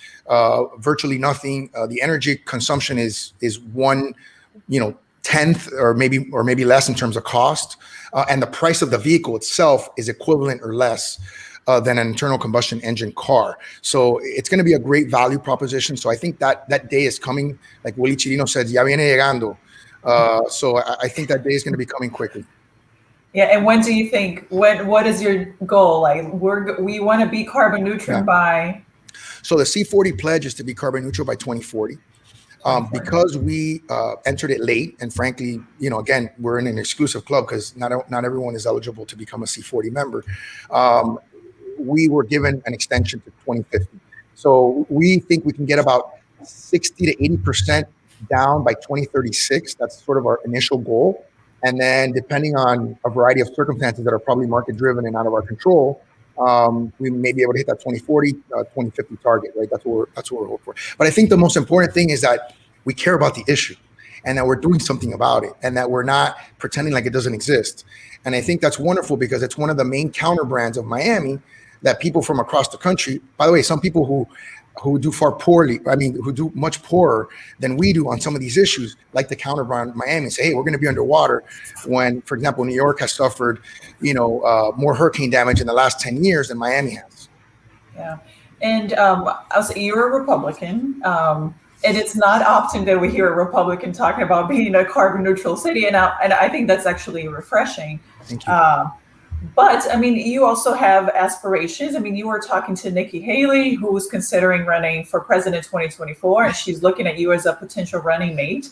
Speaker 3: virtually nothing. The energy consumption is one, tenth or maybe less in terms of cost, and the price of the vehicle itself is equivalent or less than an internal combustion engine car. So it's going to be a great value proposition. So I think that day is coming. Like Willie Chirino said, ya viene llegando. So I think that day is going to be coming quickly.
Speaker 2: Yeah, and when do you think? What is your goal? Like we want to be carbon neutral by?
Speaker 3: So the C40 pledge is to be carbon neutral by 2040. Because we entered it late, and frankly, again, we're in an exclusive club because not everyone is eligible to become a C40 member. We were given an extension to 2050. So we think we can get about 60 to 80% down by 2036. That's sort of our initial goal. And then depending on a variety of circumstances that are probably market driven and out of our control, we may be able to hit that 2040, 2050 target, right? That's what we're hoping for. But I think the most important thing is that we care about the issue. and that we're doing something about it, and that we're not pretending like it doesn't exist. And I think that's wonderful because it's one of the main counter brands of Miami that people from across the country, by the way, some people who do far poorly, who do much poorer than we do on some of these issues, like the counter brand Miami, say, hey, we're going to be underwater when, for example, New York has suffered, more hurricane damage in the last 10 years than Miami has.
Speaker 2: Yeah. And I'll say you're a Republican. And it's not often that we hear a Republican talking about being a carbon neutral city. And I think that's actually refreshing.
Speaker 3: Thank you.
Speaker 2: But you also have aspirations. You were talking to Nikki Haley, who was considering running for president 2024, and she's looking at you as a potential running mate.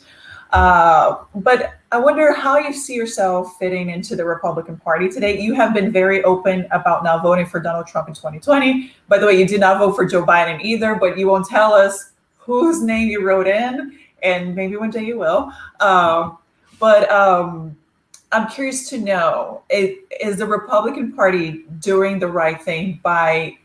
Speaker 2: But I wonder how you see yourself fitting into the Republican Party today. You have been very open about not voting for Donald Trump in 2020. By the way, you did not vote for Joe Biden either, but you won't tell us whose name you wrote in, and maybe one day you will. But I'm curious to know, is the Republican Party doing the right thing by,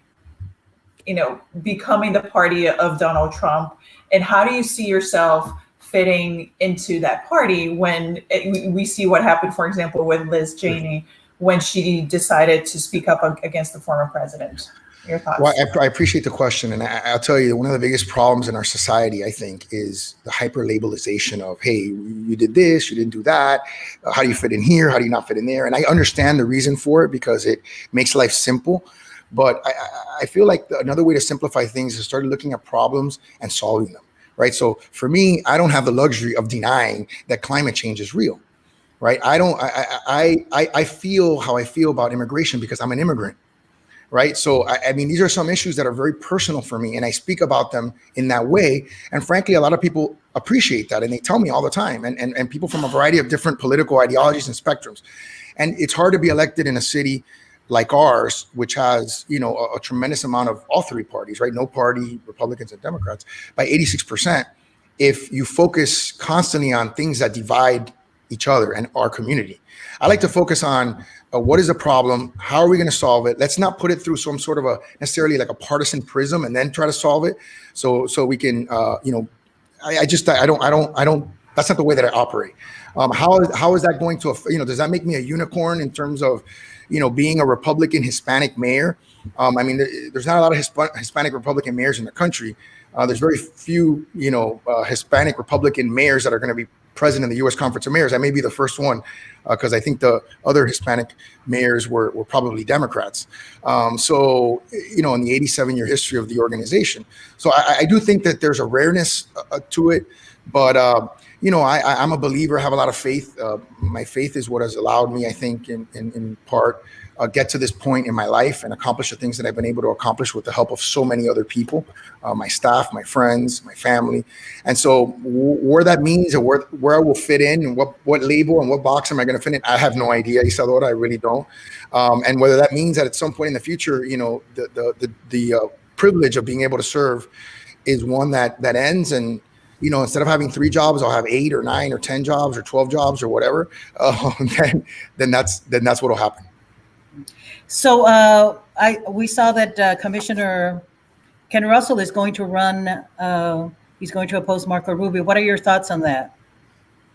Speaker 2: becoming the party of Donald Trump? And how do you see yourself fitting into that party when we see what happened, for example, with Liz Cheney when she decided to speak up against the former president? Your thoughts?
Speaker 3: Well, I appreciate the question. And I'll tell you, one of the biggest problems in our society, I think, is the hyper-labelization of, hey, you did this, you didn't do that. How do you fit in here? How do you not fit in there? And I understand the reason for it because it makes life simple. But I feel like another way to simplify things is start looking at problems and solving them, right? So for me, I don't have the luxury of denying that climate change is real, right? I feel how I feel about immigration because I'm an immigrant. Right. So, these are some issues that are very personal for me, and I speak about them in that way. And frankly, a lot of people appreciate that, and they tell me all the time, and people from a variety of different political ideologies and spectrums. And it's hard to be elected in a city like ours, which has, a tremendous amount of all three parties, right? No party, Republicans and Democrats, by 86%, if you focus constantly on things that divide each other and our community. I like to focus on what is the problem? How are we going to solve it? Let's not put it through some sort of necessarily like a partisan prism and then try to solve it. So we can, I don't, that's not the way that I operate. How is that going to, does that make me a unicorn in terms of, being a Republican Hispanic mayor? There's not a lot of Hispanic Republican mayors in the country. There's very few, Hispanic Republican mayors that are going to be president of the U.S. Conference of Mayors. I may be the first one because I think the other Hispanic mayors were probably Democrats. In the 87-year history of the organization. So I do think that there's a rareness to it, but I'm a believer, have a lot of faith. My faith is what has allowed me, I think, in part, get to this point in my life and accomplish the things that I've been able to accomplish with the help of so many other people, my staff, my friends, my family. And so where that means or where I will fit in and what label and what box am I going to fit in, I have no idea, Isadora, I really don't. And whether that means that at some point in the future, the privilege of being able to serve is one that ends, and instead of having 3 jobs, I'll have 8 or 9 or 10 jobs or 12 jobs or whatever. Then that's what'll happen.
Speaker 4: So we saw that Commissioner Ken Russell is going to run. He's going to oppose Marco Rubio. What are your thoughts on that?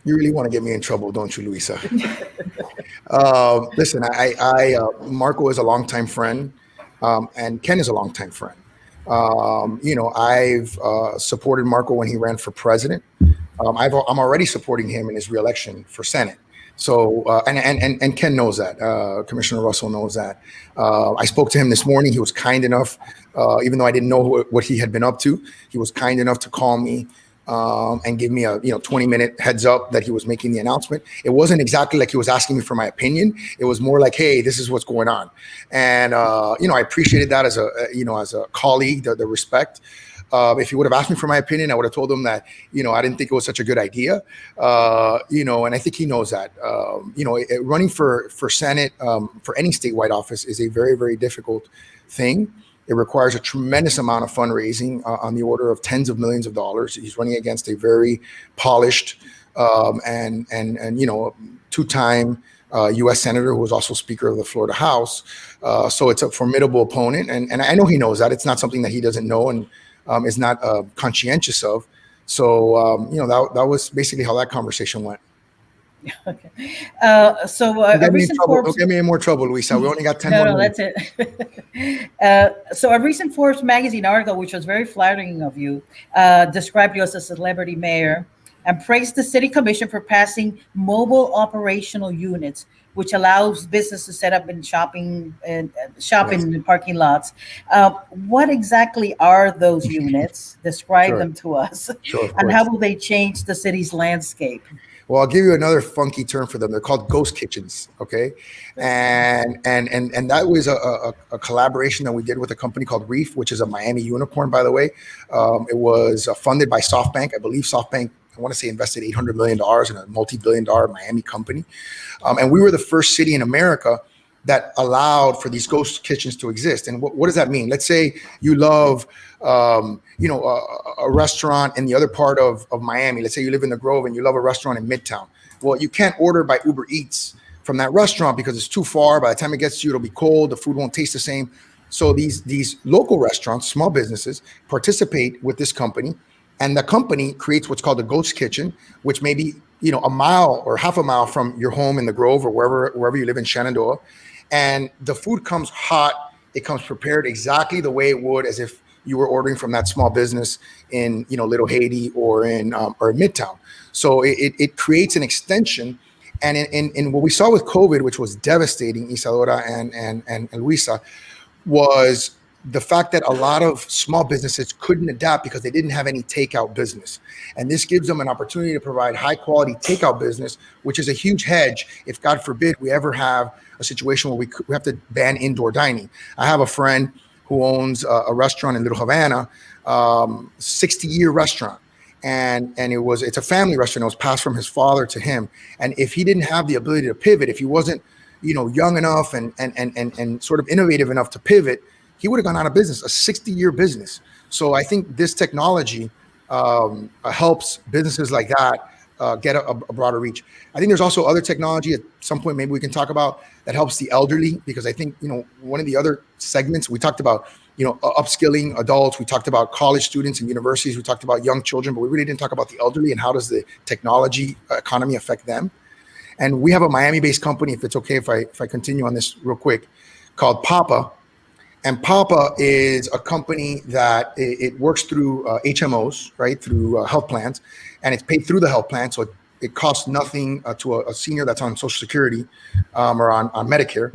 Speaker 3: You really want to get me in trouble, don't you, Luisa? Listen, Marco is a longtime friend, and Ken is a longtime friend. I've supported Marco when he ran for president. I'm already supporting him in his reelection for Senate. So, and Ken knows that, Commissioner Russell knows that. I spoke to him this morning. He was kind enough, even though I didn't know what he had been up to, he was kind enough to call me and give me a 20-minute heads up that he was making the announcement. It wasn't exactly like he was asking me for my opinion. It was more like, hey, this is what's going on. And, I appreciated that as a colleague, the respect. If he would have asked me for my opinion, I would have told him that, I didn't think it was such a good idea. And I think he knows that, running for Senate, for any statewide office is a very, very difficult thing. It requires a tremendous amount of fundraising on the order of tens of millions of dollars. He's running against a very polished and two-time U.S. Senator who was also Speaker of the Florida House. So it's a formidable opponent. And I know he knows that. It's not something that he doesn't know and is not conscientious of. So, that was basically how that conversation went.
Speaker 4: Okay. A recent
Speaker 3: Don't
Speaker 4: Forbes.
Speaker 3: get me in more trouble, Luisa. We only got 10
Speaker 4: No,
Speaker 3: more
Speaker 4: no,
Speaker 3: minutes.
Speaker 4: that's it. So a recent Forbes magazine article, which was very flattering of you, described you as a celebrity mayor and praised the city commission for passing mobile operational units, which allows business to set up in shopping
Speaker 3: Yes.
Speaker 4: in parking lots. What exactly are those units? Describe
Speaker 3: Sure.
Speaker 4: them to us,
Speaker 3: Sure, of
Speaker 4: and how
Speaker 3: course.
Speaker 4: will they change the city's landscape?
Speaker 3: Well, I'll give you another funky term for them. They're called ghost kitchens. Okay, and that was a collaboration that we did with a company called Reef, which is a Miami unicorn, by the way. It was funded by SoftBank. I believe SoftBank, I want to say, invested $800 million in a multi-billion-dollar Miami company, and we were the first city in America that allowed for these ghost kitchens to exist. And what does that mean? Let's say you love, a restaurant in the other part of Miami. Let's say you live in the Grove and you love a restaurant in Midtown. Well, you can't order by Uber Eats from that restaurant because it's too far. By the time it gets to you, it'll be cold. The food won't taste the same. So these local restaurants, small businesses, participate with this company, and the company creates what's called a ghost kitchen, which may be a mile or half a mile from your home in the Grove or wherever you live in Shenandoah. And the food comes hot. It comes prepared exactly the way it would as if you were ordering from that small business in Little Haiti or in Midtown. So it creates an extension. And in what we saw with COVID, which was devastating, Isadora and Luisa, was the fact that a lot of small businesses couldn't adapt because they didn't have any takeout business. And this gives them an opportunity to provide high quality takeout business, which is a huge hedge if, God forbid, we ever have a situation where we have to ban indoor dining. I have a friend who owns a restaurant in Little Havana, 60-year restaurant. And it's a family restaurant. It was passed from his father to him. And if he didn't have the ability to pivot, if he wasn't, young enough and sort of innovative enough to pivot, he would have gone out of business, a 60-year business. So I think this technology helps businesses like that get a broader reach. I think there's also other technology at some point maybe we can talk about that helps the elderly, because I think, one of the other segments we talked about, upskilling adults, we talked about college students and universities, we talked about young children, but we really didn't talk about the elderly and how does the technology economy affect them. And we have a Miami-based company, if it's okay if I continue on this real quick, called Papa. And Papa is a company that it works through HMOs, right, through health plans, and it's paid through the health plan. So it costs nothing to a senior that's on Social Security or on Medicare.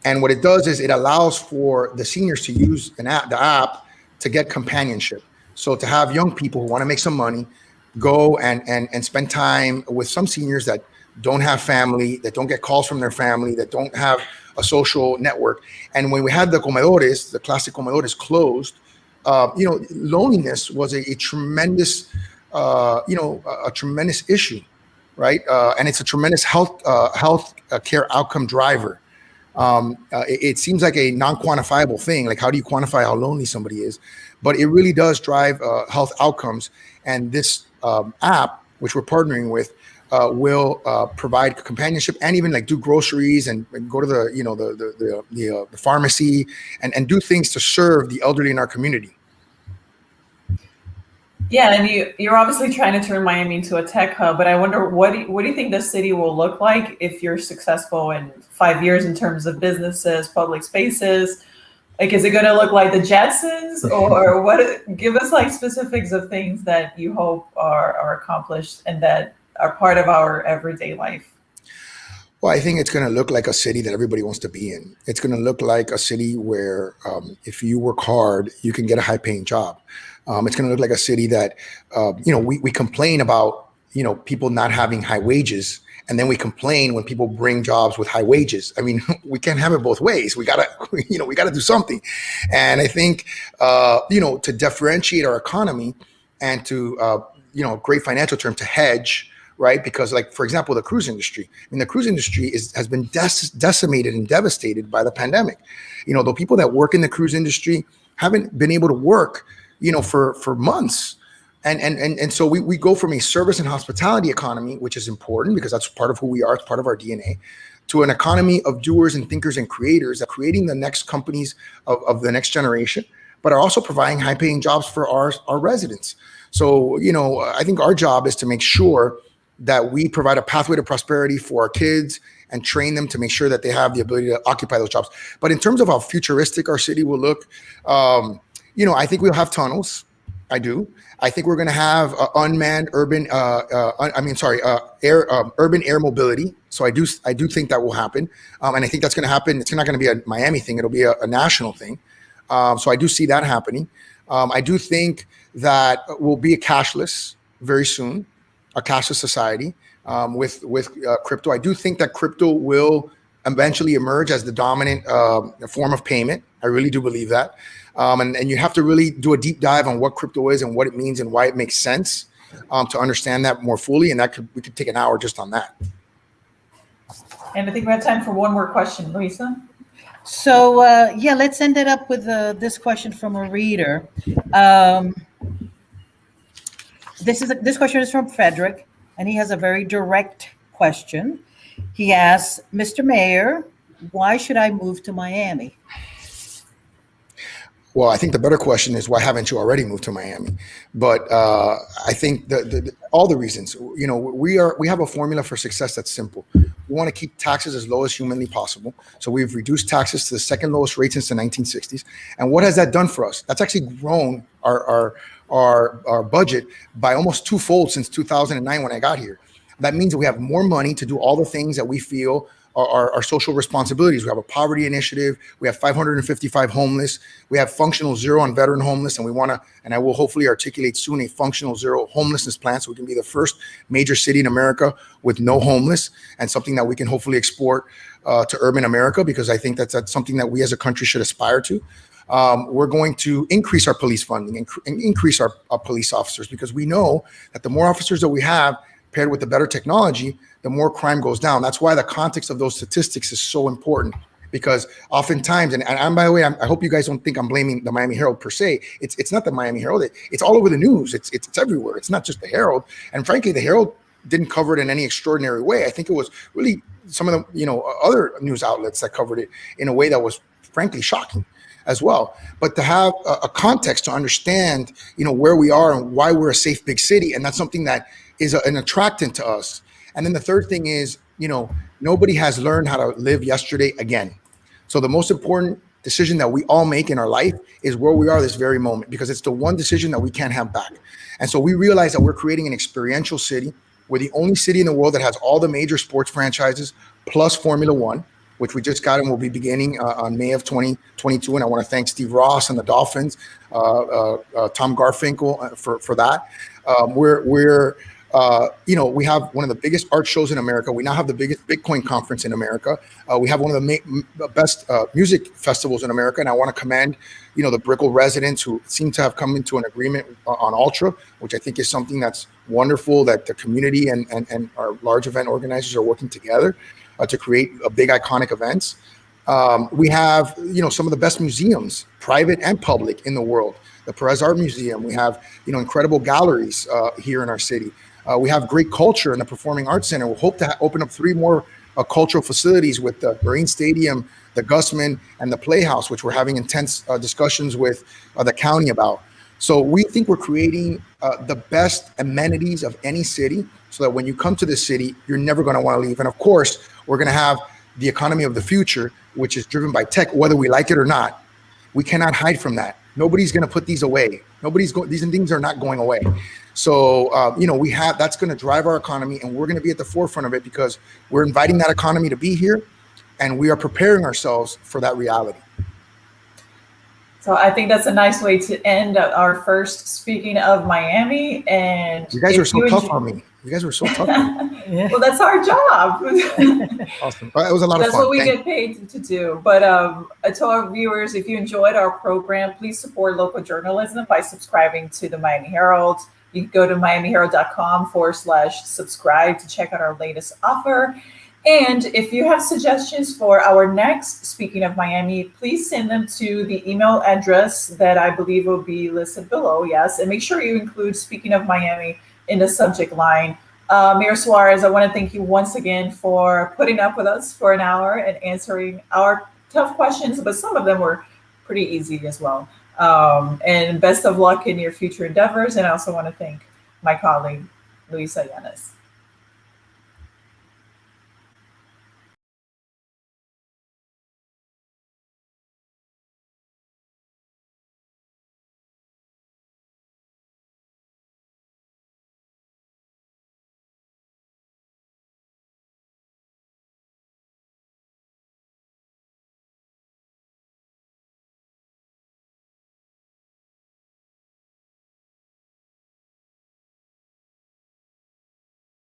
Speaker 3: And what it does is it allows for the seniors to use the app to get companionship. So to have young people who want to make some money go and spend time with some seniors that don't have family, that don't get calls from their family, that don't have a social network. And when we had the comedores, the classic comedores closed, loneliness was a tremendous, a tremendous issue, right? And it's a tremendous health care outcome driver. It seems like a non-quantifiable thing. Like, how do you quantify how lonely somebody is? But it really does drive health outcomes. And this app, which we're partnering with, will provide companionship and even like do groceries and go to the pharmacy and do things to serve the elderly in our community.
Speaker 2: Yeah, and you're obviously trying to turn Miami into a tech hub, but I wonder what do you think the city will look like if you're successful in 5 years in terms of businesses, public spaces? Like, is it going to look like the Jetsons, or what? Give us like specifics of things that you hope are accomplished and that are part of our everyday life.
Speaker 3: Well, I think it's going to look like a city that everybody wants to be in. It's going to look like a city where if you work hard, you can get a high-paying job. It's going to look like a city that, we complain about, people not having high wages, and then we complain when people bring jobs with high wages. I mean, we can't have it both ways. We gotta do something. And I think, to differentiate our economy and to, great financial term, to hedge, right? Because, like, for example, the cruise industry. I mean, the cruise industry has been decimated and devastated by the pandemic. The people that work in the cruise industry haven't been able to work, for months. And so we go from a service and hospitality economy, which is important because that's part of who we are, it's part of our DNA, to an economy of doers and thinkers and creators, that creating the next companies of the next generation, but are also providing high-paying jobs for our residents. So, I think our job is to make sure that we provide a pathway to prosperity for our kids and train them to make sure that they have the ability to occupy those jobs. But in terms of how futuristic our city will look, I think we'll have tunnels. I do. I think we're going to have unmanned urban, urban air mobility. So I do think that will happen, and I think that's going to happen. It's not going to be a Miami thing; it'll be a national thing. So I do see that happening. I do think that we'll be a cashless very soon, a cashless society with crypto. I do think that crypto will eventually emerge as the dominant form of payment. I really do believe that. And you have to really do a deep dive on what crypto is and what it means and why it makes sense to understand that more fully. And we could take an hour just on that.
Speaker 2: And I think we have time for one more question, Luisa.
Speaker 4: So let's end it up with this question from a reader. This question is from Frederick, and he has a very direct question. He asks, Mr. Mayor, why should I move to Miami?
Speaker 3: Well, I think the better question is, why haven't you already moved to Miami? But I think all the reasons, we have a formula for success that's simple. We want to keep taxes as low as humanly possible. So we've reduced taxes to the second lowest rate since the 1960s. And what has that done for us? That's actually grown our budget by almost twofold since 2009 when I got here. That means that we have more money to do all the things that we feel our social responsibilities. We have a poverty initiative. We have 555 homeless. We have functional zero on veteran homeless. And I will hopefully articulate soon a functional zero homelessness plan so we can be the first major city in America with no homeless, and something that we can hopefully export to urban America, because I think that's something that we as a country should aspire to. We're going to increase our police funding and increase our police officers, because we know that the more officers that we have paired with the better technology, the more crime goes down. That's why the context of those statistics is so important, because oftentimes, and by the way, I hope you guys don't think I'm blaming the Miami Herald per se. It's not the Miami Herald. It's all over the news. It's everywhere. It's not just the Herald. And frankly, the Herald didn't cover it in any extraordinary way. I think it was really some of the other news outlets that covered it in a way that was frankly shocking as well. But to have a context to understand where we are and why we're a safe big city, and that's something that is an attractant to us. And then the third thing is, nobody has learned how to live yesterday again. So the most important decision that we all make in our life is where we are this very moment, because it's the one decision that we can't have back. And so we realize that we're creating an experiential city. We're the only city in the world that has all the major sports franchises plus Formula One, which we just got and will be beginning on May of 2022. And I want to thank Steve Ross and the Dolphins, Tom Garfinkel for that. We have one of the biggest art shows in America. We now have the biggest Bitcoin conference in America. We have one of the best music festivals in America. And I want to commend, the Brickell residents who seem to have come into an agreement on Ultra, which I think is something that's wonderful, that the community and our large event organizers are working together to create a big iconic events. We have, some of the best museums, private and public, in the world. The Perez Art Museum. We have, incredible galleries here in our city. We have great culture in the Performing Arts Center. We'll hope to open up 3 more cultural facilities with the Marine Stadium, the Gusman, and the Playhouse, which we're having intense discussions with the county about. So we think we're creating the best amenities of any city, so that when you come to the city, you're never going to want to leave. And of course, we're going to have the economy of the future, which is driven by tech, whether we like it or not. We cannot hide from that. Nobody's going to put these away. These things are not going away. So, that's going to drive our economy, and we're going to be at the forefront of it, because we're inviting that economy to be here, and we are preparing ourselves for that reality.
Speaker 2: So I think that's a nice way to end our first Speaking of Miami. And
Speaker 3: you guys are so tough on me. You guys were so tough on me.
Speaker 2: Yeah. Well, that's our job.
Speaker 3: Awesome. It was a lot of fun.
Speaker 2: That's what we get paid to do. But to our viewers, if you enjoyed our program, please support local journalism by subscribing to the Miami Herald. You can go to miamiherald.com/subscribe to check out our latest offer. And if you have suggestions for our next Speaking of Miami, please send them to the email address that I believe will be listed below. Yes. And make sure you include Speaking of Miami in the subject line. Mayor Suarez, I want to thank you once again for putting up with us for an hour and answering our tough questions, but some of them were pretty easy as well. And best of luck in your future endeavors. And I also want to thank my colleague, Luisa Yanes.